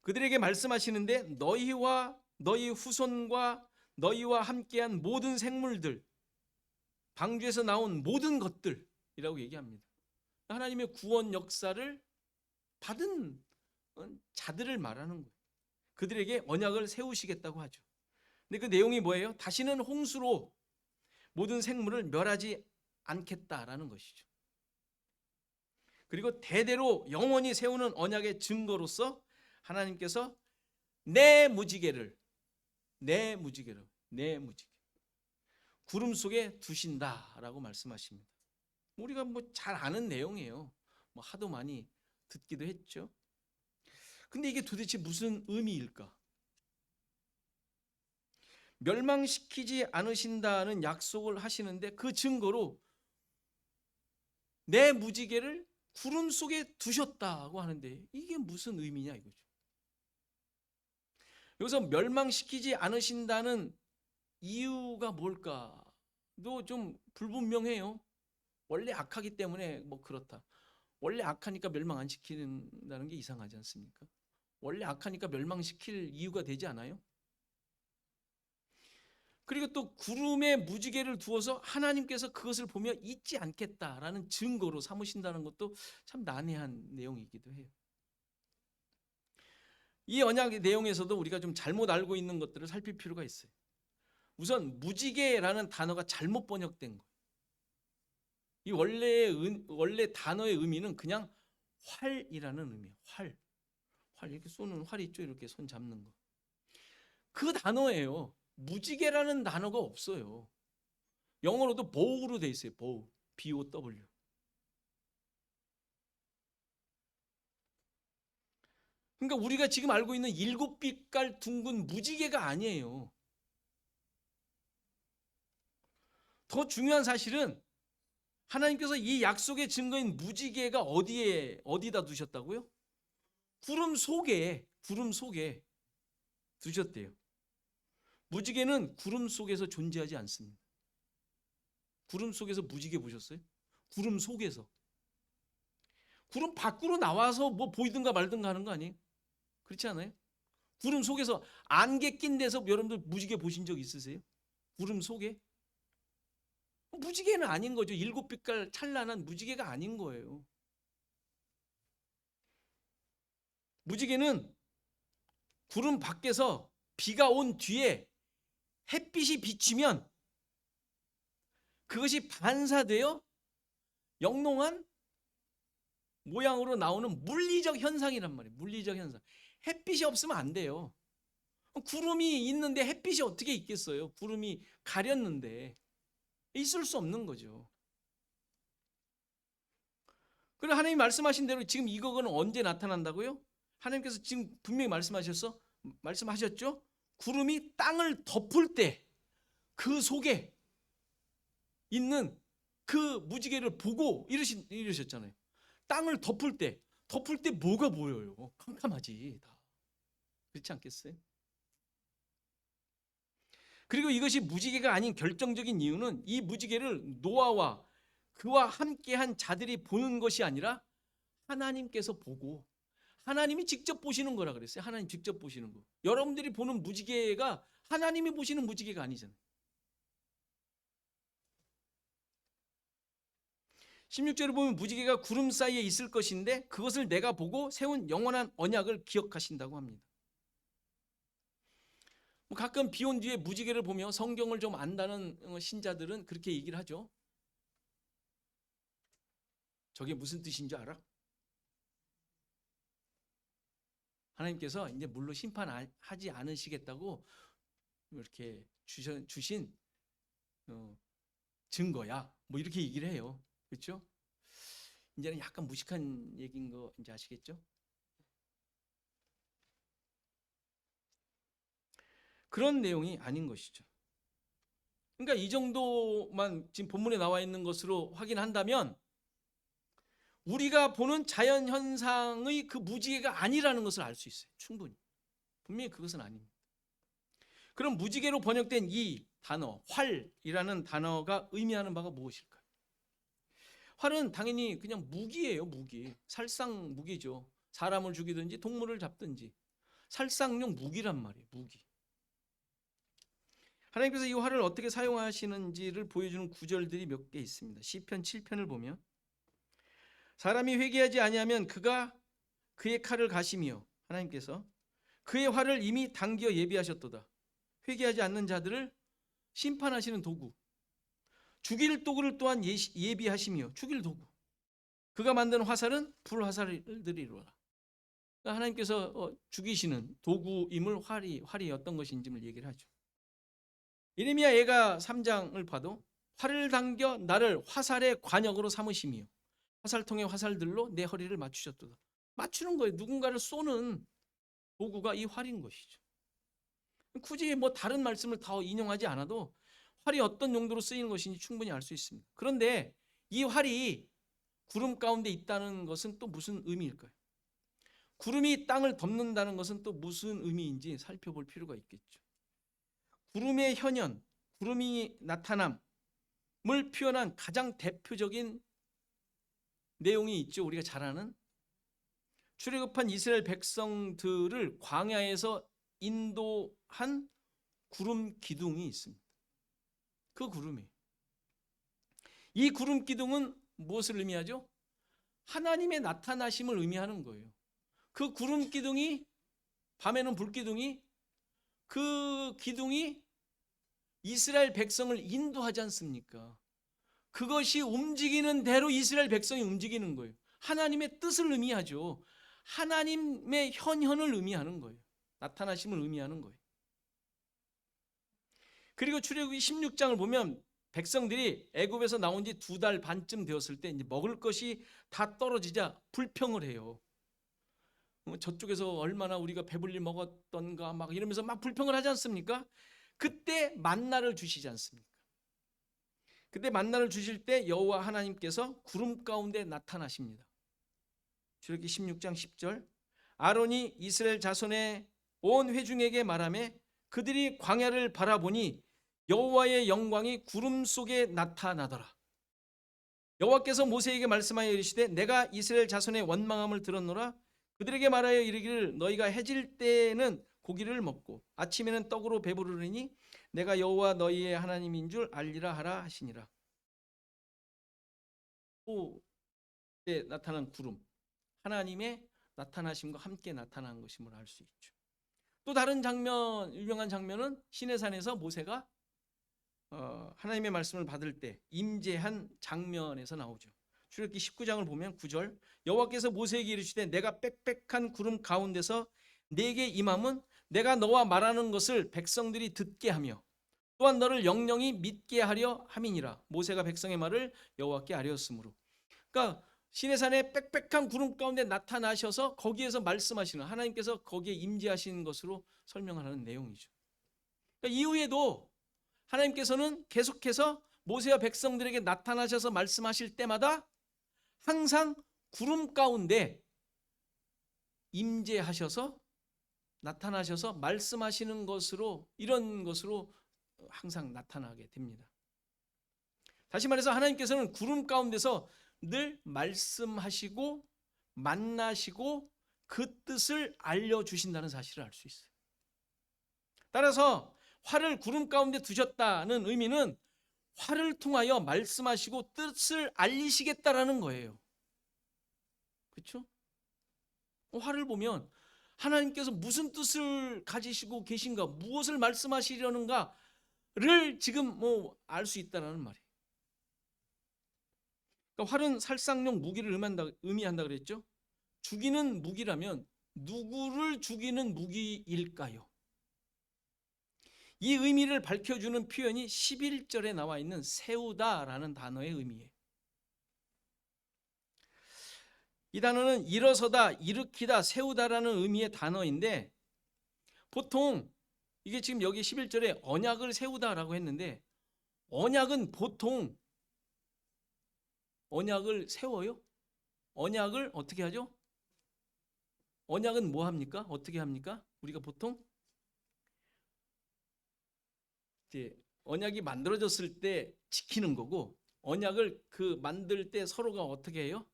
그들에게 말씀하시는데 너희와 너희 후손과 너희와 함께한 모든 생물들, 방주에서 나온 모든 것들이라고 얘기합니다. 하나님의 구원 역사를 받은 자들을 말하는 거예요. 그들에게 언약을 세우시겠다고 하죠. 근데 그 내용이 뭐예요? 다시는 홍수로 모든 생물을 멸하지 않겠다라는 것이죠. 그리고 대대로 영원히 세우는 언약의 증거로서 하나님께서 내 무지개를 구름 속에 두신다라고 말씀하십니다. 우리가 잘 아는 내용이에요. 하도 많이 듣기도 했죠. 근데 이게 도대체 무슨 의미일까? 멸망시키지 않으신다는 약속을 하시는데 그 증거로 내 무지개를 구름 속에 두셨다고 하는데 이게 무슨 의미냐 이거죠. 여기서 멸망시키지 않으신다는 이유가 뭘까도 좀 불분명해요. 원래 악하기 때문에 뭐 그렇다. 원래 악하니까 멸망 안 시키는다는 게 이상하지 않습니까? 원래 악하니까 멸망시킬 이유가 되지 않아요? 그리고 또 구름에 무지개를 두어서 하나님께서 그것을 보며 잊지 않겠다라는 증거로 삼으신다는 것도 참 난해한 내용이기도 해요. 이 언약의 내용에서도 우리가 좀 잘못 알고 있는 것들을 살필 필요가 있어요. 우선 무지개라는 단어가 잘못 번역된 거예요. 이 원래 단어의 의미는 그냥 활이라는 의미예요. 활 이렇게 쏘는 활 있죠? 이렇게 손 잡는 거. 그 단어예요. 무지개라는 단어가 없어요. 영어로도 bow로 돼 있어요. bow, B-O-W. 그러니까 우리가 지금 알고 있는 7빛깔 둥근 무지개가 아니에요. 더 중요한 사실은 하나님께서 이 약속의 증거인 무지개가 어디다 두셨다고요? 구름 속에 두셨대요. 무지개는 구름 속에서 존재하지 않습니다. 구름 속에서 무지개 보셨어요? 구름 속에서. 구름 밖으로 나와서 뭐 보이든가 말든가 하는 거 아니에요? 그렇지 않아요? 구름 속에서 안개 낀 데서 여러분들 무지개 보신 적 있으세요? 구름 속에? 무지개는 아닌 거죠. 7빛깔 찬란한 무지개가 아닌 거예요. 무지개는 구름 밖에서 비가 온 뒤에 햇빛이 비치면 그것이 반사되어 영롱한 모양으로 나오는 물리적 현상이란 말이에요. 물리적 현상. 햇빛이 없으면 안 돼요. 구름이 있는데 햇빛이 어떻게 있겠어요? 구름이 가렸는데 있을 수 없는 거죠. 그리고 하나님이 말씀하신 대로 지금 이거는 언제 나타난다고요? 하나님께서 지금 분명히 말씀하셨죠? 구름이 땅을 덮을 때 그 속에 있는 그 무지개를 보고 이러셨잖아요. 땅을 덮을 때 뭐가 보여요? 캄캄하지 다. 그렇지 않겠어요? 그리고 이것이 무지개가 아닌 결정적인 이유는 이 무지개를 노아와 그와 함께한 자들이 보는 것이 아니라 하나님께서 보고 하나님이 직접 보시는 거라 그랬어요. 하나님 직접 보시는 거. 여러분들이 보는 무지개가 하나님이 보시는 무지개가 아니잖아요. 16절에 보면 무지개가 구름 사이에 있을 것인데 그것을 내가 보고 세운 영원한 언약을 기억하신다고 합니다. 가끔 비 온 뒤에 무지개를 보며 성경을 좀 안다는 신자들은 그렇게 얘기를 하죠. 저게 무슨 뜻인 줄 알아? 하나님께서 이제 물로 심판하지 않으시겠다고 이렇게 주신 증거야. 뭐 이렇게 얘기를 해요. 그렇죠? 이제는 약간 무식한 얘기인 거 이제 아시겠죠? 그런 내용이 아닌 것이죠. 그러니까 이 정도만 지금 본문에 나와 있는 것으로 확인한다면 우리가 보는 자연 현상의 그 무지개가 아니라는 것을 알 수 있어요. 충분히. 분명히 그것은 아닙니다. 그럼 무지개로 번역된 이 단어, 활이라는 단어가 의미하는 바가 무엇일까요? 활은 당연히 그냥 무기예요. 무기. 살상 무기죠. 사람을 죽이든지 동물을 잡든지 살상용 무기란 말이에요. 무기. 하나님께서 이 활을 어떻게 사용하시는지를 보여주는 구절들이 몇 개 있습니다. 시편 7편을 보면 사람이 회개하지 아니하면 그가 그의 칼을 가시며 하나님께서 그의 활을 이미 당겨 예비하셨도다. 회개하지 않는 자들을 심판하시는 도구. 죽일 도구를 또한 예비하시며 죽일 도구. 그가 만든 화살은 불화살들이로라. 그러니까 하나님께서 죽이시는 도구임을 활이 어떤 것인지를 얘기를 하죠. 예레미야 예가 3장을 봐도 활을 당겨 나를 화살의 관역으로 삼으시며 화살통의 화살들로 내 허리를 맞추셨도다. 맞추는 거예요. 누군가를 쏘는 도구가 이 활인 것이죠. 굳이 뭐 다른 말씀을 더 인용하지 않아도 활이 어떤 용도로 쓰이는 것인지 충분히 알 수 있습니다. 그런데 이 활이 구름 가운데 있다는 것은 또 무슨 의미일까요? 구름이 땅을 덮는다는 것은 또 무슨 의미인지 살펴볼 필요가 있겠죠. 구름의 현현, 구름이 나타남은 표현한 가장 대표적인 내용이 있죠. 우리가 잘 아는 출애굽한 이스라엘 백성들을 광야에서 인도한 구름 기둥이 있습니다. 그 구름이, 이 구름 기둥은 무엇을 의미하죠? 하나님의 나타나심을 의미하는 거예요. 그 구름 기둥이, 밤에는 불 기둥이, 그 기둥이 이스라엘 백성을 인도하지 않습니까? 그것이 움직이는 대로 이스라엘 백성이 움직이는 거예요. 하나님의 뜻을 의미하죠. 하나님의 현현을 의미하는 거예요. 나타나심을 의미하는 거예요. 그리고 출애굽기 16장을 보면 백성들이 애굽에서 나온 지 2달 반쯤 되었을 때 이제 먹을 것이 다 떨어지자 불평을 해요. 저쪽에서 얼마나 우리가 배불리 먹었던가 막 이러면서 막 불평을 하지 않습니까? 그때 만나를 주시지 않습니까? 그때 만나를 주실 때 여호와 하나님께서 구름 가운데 나타나십니다. 출애굽기 16장 10절, 아론이 이스라엘 자손의 온 회중에게 말하며 그들이 광야를 바라보니 여호와의 영광이 구름 속에 나타나더라. 여호와께서 모세에게 말씀하여 이르시되 내가 이스라엘 자손의 원망함을 들었노라. 그들에게 말하여 이르기를 너희가 해질 때에는 고기를 먹고 아침에는 떡으로 배부르리니 내가 여호와 너희의 하나님인 줄 알리라 하라 하시니라. 또 그때 나타난 구름, 하나님의 나타나심과 함께 나타난 것임을 알 수 있죠. 또 다른 장면, 유명한 장면은 시내산에서 모세가 하나님의 말씀을 받을 때 임재한 장면에서 나오죠. 출애굽기 19장을 보면 9절, 여호와께서 모세에게 이르시되 내가 빽빽한 구름 가운데서 네게 임함은 내가 너와 말하는 것을 백성들이 듣게 하며 또한 너를 영영이 믿게 하려 함이니라. 모세가 백성의 말을 여호와께 아뢰었으므로. 그러니까 시내산에 빽빽한 구름 가운데 나타나셔서 거기에서 말씀하시는, 하나님께서 거기에 임재하시는 것으로 설명하는 내용이죠. 그러니까 이후에도 하나님께서는 계속해서 모세와 백성들에게 나타나셔서 말씀하실 때마다 항상 구름 가운데 임재하셔서 나타나셔서 말씀하시는 것으로, 이런 것으로 항상 나타나게 됩니다. 다시 말해서 하나님께서는 구름 가운데서 늘 말씀하시고 만나시고 그 뜻을 알려주신다는 사실을 알 수 있어요. 따라서 활을 구름 가운데 두셨다는 의미는 활을 통하여 말씀하시고 뜻을 알리시겠다라는 거예요. 그렇죠? 활을 보면 하나님께서 무슨 뜻을 가지시고 계신가, 무엇을 말씀하시려는가를 지금 알 수 있다라는 말이에요. 그러니까 활은 살상용 무기를 의미한다 그랬죠? 죽이는 무기라면 누구를 죽이는 무기일까요? 이 의미를 밝혀주는 표현이 11절에 나와 있는 세우다라는 단어의 의미예요. 이 단어는 일어서다, 일으키다, 세우다라는 의미의 단어인데, 보통 이게 지금 여기 11절에 언약을 세우다라고 했는데, 언약은 보통 언약을 세워요? 언약을 어떻게 하죠? 언약은 뭐 합니까? 어떻게 합니까? 우리가 보통 이제 언약이 만들어졌을 때 지키는 거고, 언약을 그 만들 때 서로가 어떻게 해요?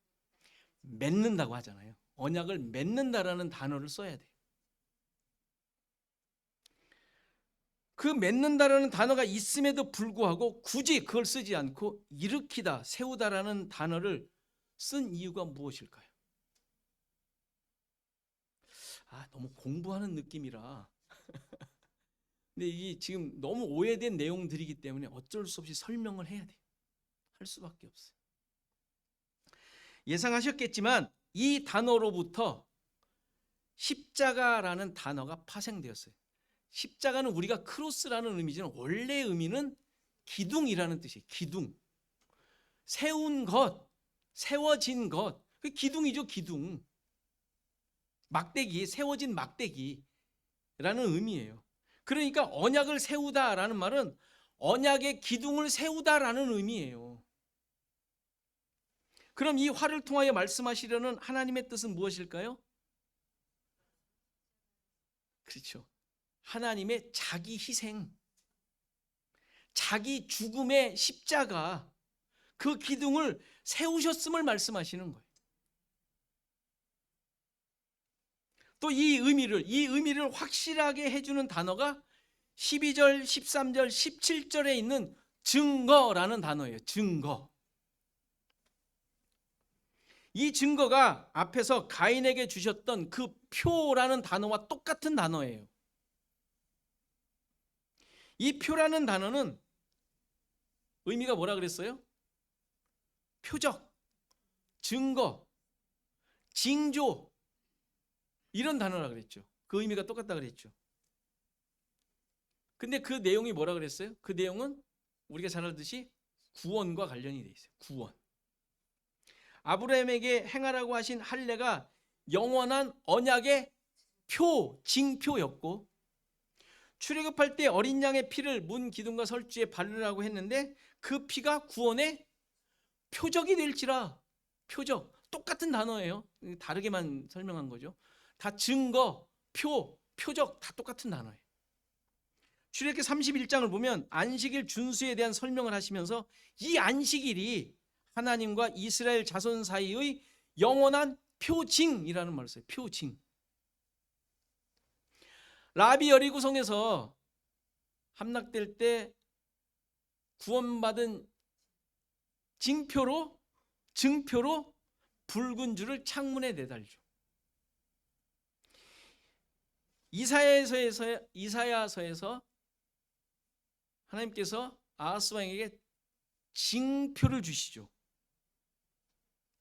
맺는다고 하잖아요. 언약을 맺는다라는 단어를 써야 돼요. 그 맺는다라는 단어가 있음에도 불구하고 굳이 그걸 쓰지 않고 일으키다, 세우다라는 단어를 쓴 이유가 무엇일까요? 너무 공부하는 느낌이라 근데 이게 지금 너무 오해된 내용들이기 때문에 어쩔 수 없이 설명을 해야 돼요. 할 수밖에 없어요. 예상하셨겠지만 이 단어로부터 십자가라는 단어가 파생되었어요. 십자가는 우리가 크로스라는 의미지만 원래 의미는 기둥이라는 뜻이에요. 기둥. 세운 것, 세워진 것. 그 기둥이죠, 기둥. 막대기, 세워진 막대기라는 의미예요. 그러니까 언약을 세우다라는 말은 언약의 기둥을 세우다라는 의미예요. 그럼 이 활을 통하여 말씀하시려는 하나님의 뜻은 무엇일까요? 그렇죠. 하나님의 자기 자기 죽음의 십자가 그 기둥을 세우셨음을 말씀하시는 거예요. 또 이 의미를 확실하게 해주는 단어가 12절, 13절, 17절에 있는 증거라는 단어예요. 증거. 이 증거가 앞에서 가인에게 주셨던 그 표라는 단어와 똑같은 단어예요. 이 표라는 단어는 의미가 뭐라 그랬어요? 표적, 증거, 징조 이런 단어라 그랬죠. 그 의미가 똑같다 그랬죠. 근데 그 내용이 뭐라 그랬어요? 그 내용은 우리가 잘 알듯이 구원과 관련이 돼 있어요. 구원. 아브라함에게 행하라고 하신 할례가 영원한 언약의 표, 징표였고, 출애굽할 때 어린 양의 피를 문 기둥과 설주에 바르라고 했는데 그 피가 구원의 표적이 될지라. 표적. 똑같은 단어예요. 다르게만 설명한 거죠. 다 증거, 표, 표적 다 똑같은 단어예요. 출애굽기 31장을 보면 안식일 준수에 대한 설명을 하시면서 이 안식일이 하나님과 이스라엘 자손 사이의 영원한 표징이라는 말을 써요. 표징. 라비 여리고성에서 함락될 때 구원받은 증표로 붉은 줄을 창문에 내달죠. 이사야서에서 하나님께서 아하스 왕에게 징표를 주시죠.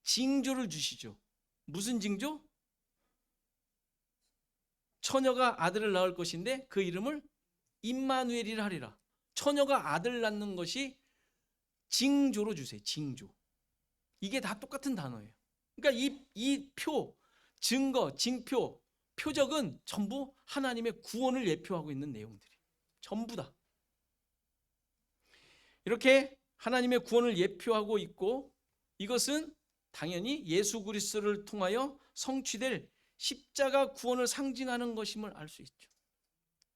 징조를 주시죠. 무슨 징조? 처녀가 아들을 낳을 것인데 그 이름을 임마누엘이라 하리라. 처녀가 아들 낳는 것이 징조로 주세요. 징조. 이게 다 똑같은 단어예요. 그러니까 이 표, 증거, 징표, 표적은 전부 하나님의 구원을 예표하고 있는 내용들이에요. 전부 다. 이렇게 하나님의 구원을 예표하고 있고, 이것은 당연히 예수 그리스도를 통하여 성취될 십자가 구원을 상징하는 것임을 알 수 있죠.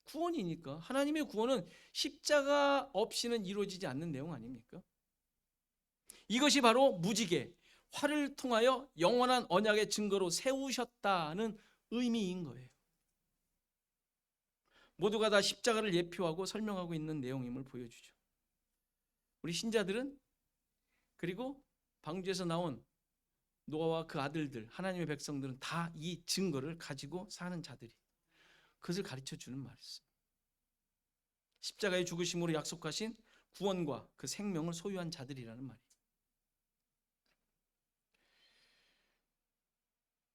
구원이니까. 하나님의 구원은 십자가 없이는 이루어지지 않는 내용 아닙니까? 이것이 바로 무지개, 활을 통하여 영원한 언약의 증거로 세우셨다는 의미인 거예요. 모두가 다 십자가를 예표하고 설명하고 있는 내용임을 보여주죠. 우리 신자들은, 그리고 방주에서 나온 노아와 그 아들들, 하나님의 백성들은 다 이 증거를 가지고 사는 자들이, 그것을 가르쳐주는 말씀. 십자가의 죽으심으로 약속하신 구원과 그 생명을 소유한 자들이라는 말이에요.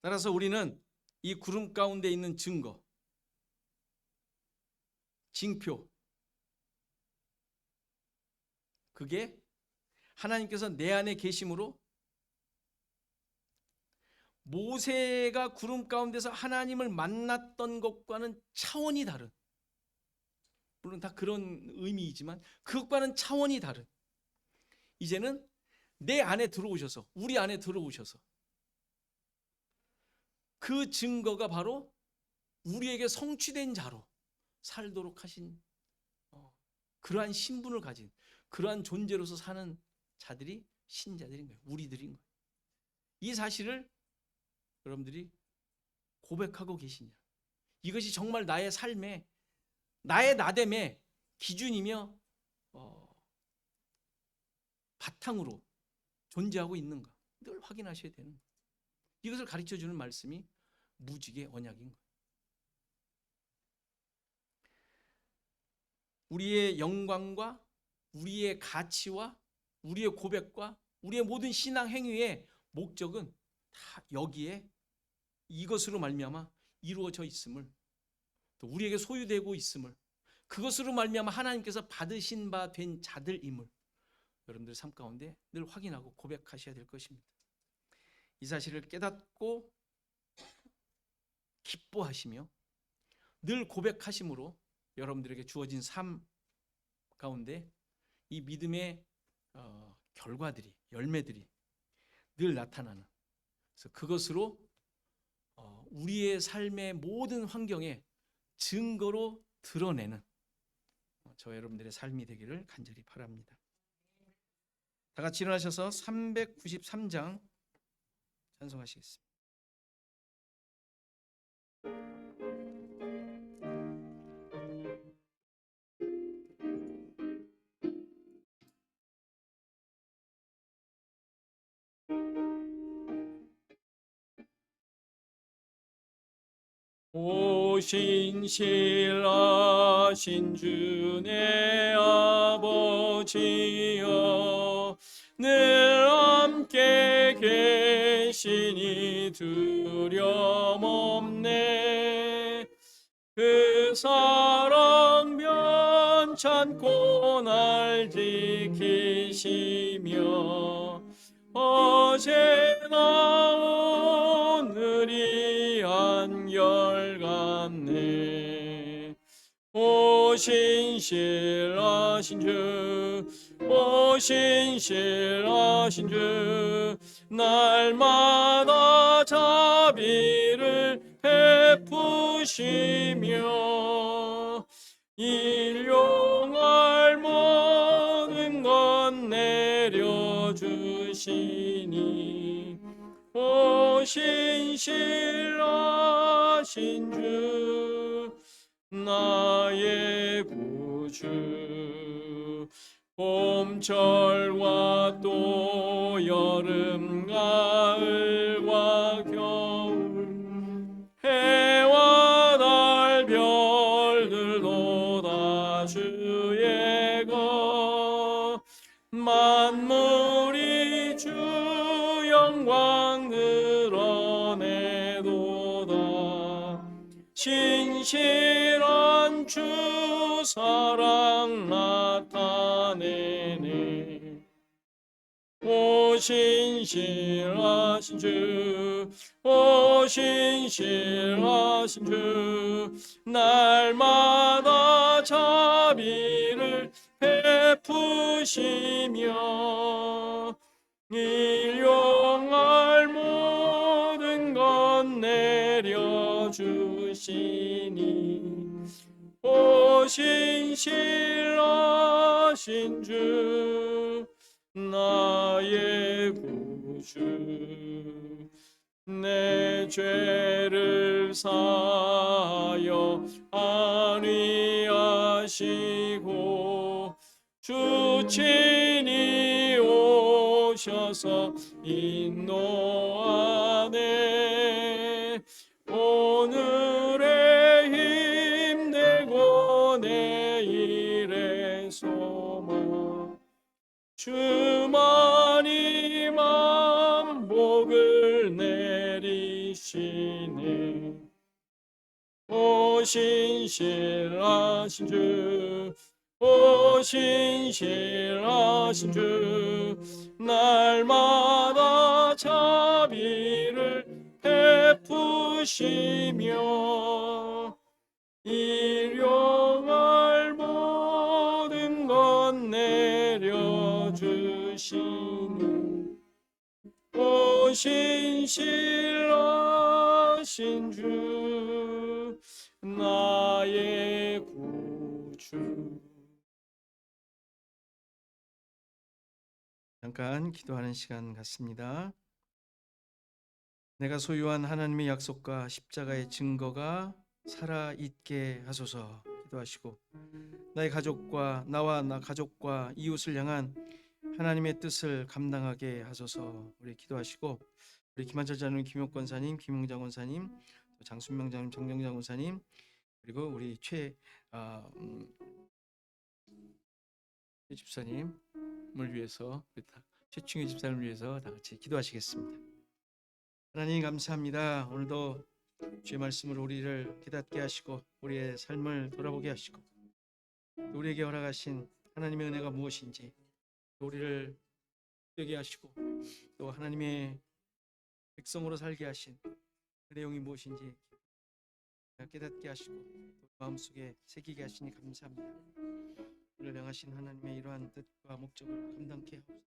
따라서 우리는 이 구름 가운데 있는 증거, 징표, 그게 하나님께서 내 안에 계심으로 모세가 구름 가운데서 하나님을 만났던 것과는 차원이 다른, 물론 다 그런 의미이지만 그것과는 차원이 다른, 이제는 내 안에 들어오셔서, 우리 안에 들어오셔서 그 증거가 바로 우리에게 성취된 자로 살도록 하신 그러한 신분을 가진, 그러한 존재로서 사는 자들이 신자들인 거예요. 우리들인 거예요. 이 사실을 여러분들이 고백하고 계시냐, 이것이 정말 나의 삶에, 나의 나됨의 기준이며 바탕으로 존재하고 있는가, 늘 확인하셔야 되는 거예요. 이것을 가르쳐주는 말씀이 무지개 언약인 거예요. 우리의 영광과 우리의 가치와 우리의 고백과 우리의 모든 신앙 행위의 목적은 다 여기에, 이것으로 말미암아 이루어져 있음을, 또 우리에게 소유되고 있음을, 그것으로 말미암아 하나님께서 받으신 바 된 자들임을 여러분들 삶 가운데 늘 확인하고 고백하셔야 될 것입니다. 이 사실을 깨닫고 기뻐하시며 늘 고백하심으로 여러분들에게 주어진 삶 가운데 이 믿음의 결과들이, 열매들이 늘 나타나는, 그래서 그것으로 우리의 삶의 모든 환경에 증거로 드러내는, 저 여러분들의 삶이 되기를 간절히 바랍니다. 다 같이 일어나셔서 393장 찬송하시겠습니다. 오신실하신 주 내 아버지여, 늘 함께 계시니 두려움 없네. 그 사랑 변찮고 날 지키시며 어제나 오늘이 한결같네. 오신실하신 주, 오신실하신 주, 날마다 자비를 베푸시며 일용할 모든 것 내려주시니 오신실하신 주, 나의 구주. 봄철과 또 여름 가을과 겨울, 해와 달 별들도 다 주의 것, 만물이 주 영광 드러내도다. 신실한 주 사랑 나타내네. 오신실하신 주, 오신실하신 주, 날마다 자비를 베푸시며 일용할 모든 것 내려주시니 오신실하신 주, 나의 구주. 내 죄를 사하여 안위하시고 주 친히 오셔서 인도하네. 오늘의 힘내고 내일의 소망, 주만이 만복을 내리시네. 오신실하신 주, 오신실하신 주, 날마다 자비를 베푸시며 일용할 모든 것 내려주시니 오신실하신 주, 나의 구주. 잠깐 기도하는 시간 갖습니다. 내가 소유한 하나님의 약속과 십자가의 증거가 살아있게 하소서. 기도하시고 나의 가족과 나와 나 가족과 이웃을 향한 하나님의 뜻을 감당하게 하소서. 우리 기도하시고 우리 김한철 장로님, 김용권 권사님, 김용장 권사님, 장순명 장로님, 정경장 권사님, 그리고 우리 최 집사님을 위해서, 최충희 집사님을 위해서 다 같이 기도하시겠습니다. 하나님 감사합니다. 오늘도 주의 말씀으로 우리를 깨닫게 하시고 우리의 삶을 돌아보게 하시고 우리에게 허락하신 하나님의 은혜가 무엇인지 우리를 되게 하시고 또 하나님의 백성으로 살게 하신 그 내용이 무엇인지 깨닫게 하시고 또 마음속에 새기게 하시니 감사합니다. 우리를 향하신 하나님의 이러한 뜻과 목적을 감당케 하옵소서.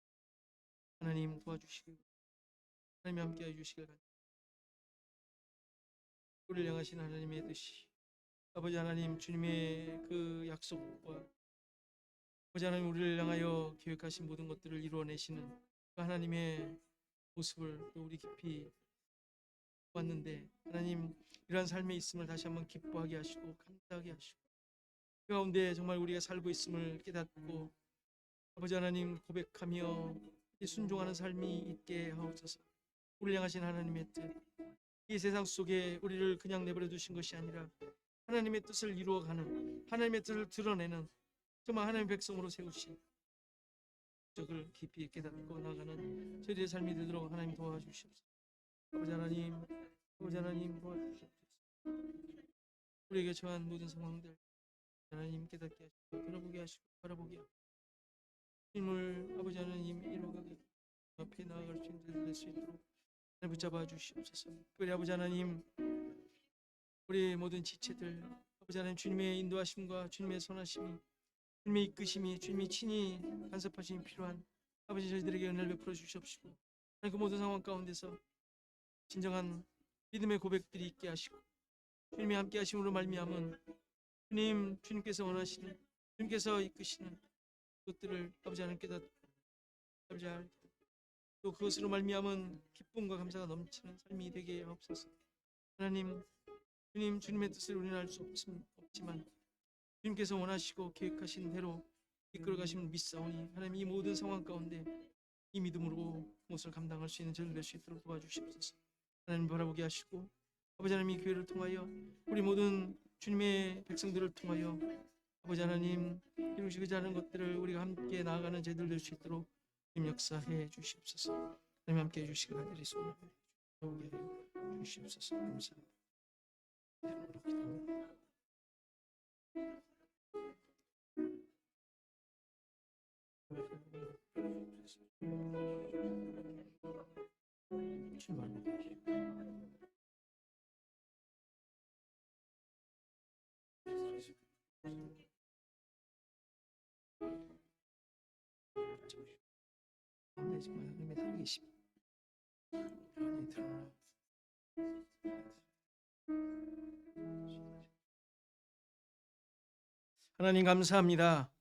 하나님 도와주시고 하나님 함께 해주시길 바랍니다. 우리를 향하신 하나님의 뜻이 아버지 하나님 주님의 그 약속과 아버지 하나님, 우리를 향하여 계획하신 모든 것들을 이루어내시는 그 하나님의 모습을 또 우리 깊이 봤는데, 하나님, 이러한 삶에 있음을 다시 한번 기뻐하게 하시고 감사하게 하시고, 그 가운데 정말 우리가 살고 있음을 깨닫고 아버지 하나님 고백하며 순종하는 삶이 있게 하옵소서. 우리를 향하신 하나님의 뜻, 이 세상 속에 우리를 그냥 내버려 두신 것이 아니라 하나님의 뜻을 이루어가는, 하나님의 뜻을 드러내는 정말 하나님의 백성으로 세우신 적을 깊이 깨닫고 나가는 저희의 삶이 되도록 하나님 도와주시옵소서. 아버지 하나님, 아버지 하나님 도와주시옵소서. 우리에게 처한 모든 상황들 하나님 깨닫게 하시고 돌아보게 하시고 바라보게 하시고 힘을 아버지 하나님 이루어가게 앞에 나아갈 수 있는 자들 될 수 있도록 하나님 붙잡아 주시옵소서. 특별히 아버지 하나님, 우리 모든 지체들 아버지 하나님, 주님의 인도하심과 주님의 선하심이, 주님의 이끄심이, 주님이 친히 간섭하심이 필요한 아버지, 저희들에게 은혜를 베풀어 주시옵시고, 그 모든 상황 가운데서 진정한 믿음의 고백들이 있게 하시고 주님이 함께 하심으로 말미암은 주님께서 원하시는, 주님께서 이끄시는 것들을 아버지 하나님 깨닫고 아버지 또 그것으로 말미암은 기쁨과 감사가 넘치는 삶이 되게 하옵소서. 하나님, 주님의 뜻을 우리는 알 수 없지만 주님께서 원하시고 계획하신 대로 이끌어 가심을 믿사오니 하나님, 이 모든 상황 가운데 이 믿음으로 무엇을 감당할 수 있는 저희들 될 수 있도록 도와주시옵소서. 하나님 바라보게 하시고 아버지 하나님, 이 교회를 통하여 우리 모든 주님의 백성들을 통하여 아버지 하나님 이루시고자 하는 것들을 우리가 함께 나아가는 저희들 될 수 있도록 주님 역사해 주시옵소서. 하나님 함께 해주시기 간절히 소원합니다. 오게 하여 주시옵소서. 감사합니다. 정말 하나님의 살아계심 많이 드러나. 하나님 감사합니다.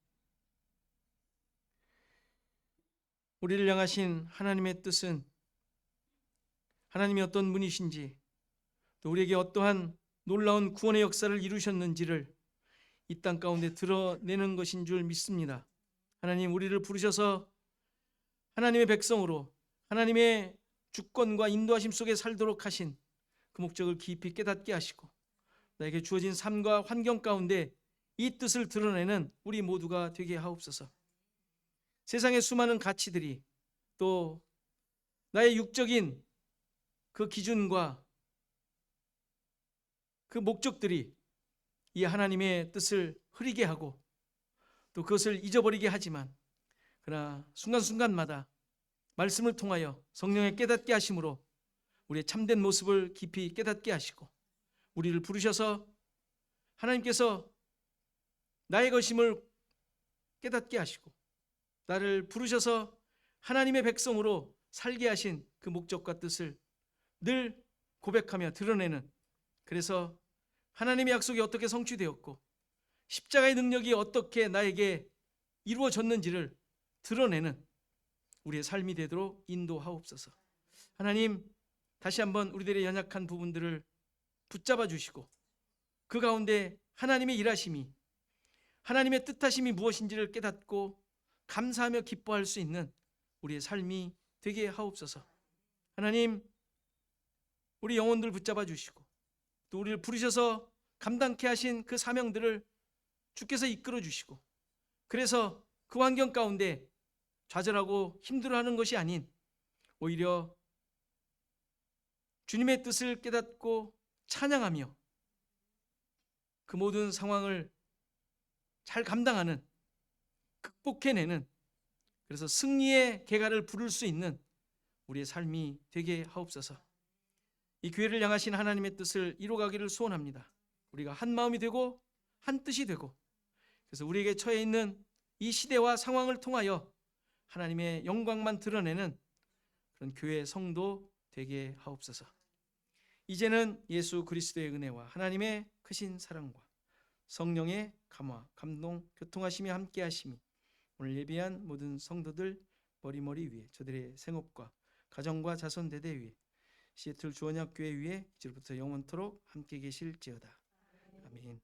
우리를 향하신 하나님의 뜻은 하나님이 어떤 분이신지, 또 우리에게 어떠한 놀라운 구원의 역사를 이루셨는지를 이 땅 가운데 드러내는 것인 줄 믿습니다. 하나님, 우리를 부르셔서 하나님의 백성으로 하나님의 주권과 인도하심 속에 살도록 하신 그 목적을 깊이 깨닫게 하시고 나에게 주어진 삶과 환경 가운데 이 뜻을 드러내는 우리 모두가 되게 하옵소서. 세상의 수많은 가치들이 또 나의 육적인 그 기준과 그 목적들이 이 하나님의 뜻을 흐리게 하고 또 그것을 잊어버리게 하지만, 그러나 순간순간마다 말씀을 통하여 성령의 깨닫게 하심으로 우리의 참된 모습을 깊이 깨닫게 하시고 우리를 부르셔서 하나님께서 나의 것임을 깨닫게 하시고 나를 부르셔서 하나님의 백성으로 살게 하신 그 목적과 뜻을 늘 고백하며 드러내는, 그래서 하나님의 약속이 어떻게 성취되었고 십자가의 능력이 어떻게 나에게 이루어졌는지를 드러내는 우리의 삶이 되도록 인도하옵소서. 하나님, 다시 한번 우리들의 연약한 부분들을 붙잡아 주시고 그 가운데 하나님의 일하심이, 하나님의 뜻하심이 무엇인지를 깨닫고 감사하며 기뻐할 수 있는 우리의 삶이 되게 하옵소서. 하나님, 우리 영혼들 붙잡아 주시고 또 우리를 부르셔서 감당케 하신 그 사명들을 주께서 이끌어 주시고, 그래서 그 환경 가운데 좌절하고 힘들어하는 것이 아닌 오히려 주님의 뜻을 깨닫고 찬양하며 그 모든 상황을 잘 감당하는, 극복해내는, 그래서 승리의 계가를 부를 수 있는 우리의 삶이 되게 하옵소서. 이 교회를 향하신 하나님의 뜻을 이루어가기를 소원합니다. 우리가 한 마음이 되고 한 뜻이 되고, 그래서 우리에게 처해 있는 이 시대와 상황을 통하여 하나님의 영광만 드러내는 그런 교회 성도 되게 하옵소서. 이제는 예수 그리스도의 은혜와 하나님의 크신 사랑과 성령의 감화, 감동, 교통하심이 함께 하심이 오늘 예배한 모든 성도들 머리 위에 저들의 생업과 가정과 자손 대대 위에 시애틀 주원학교회 위에 이제부터 영원토록 함께 계실지어다. 아멘.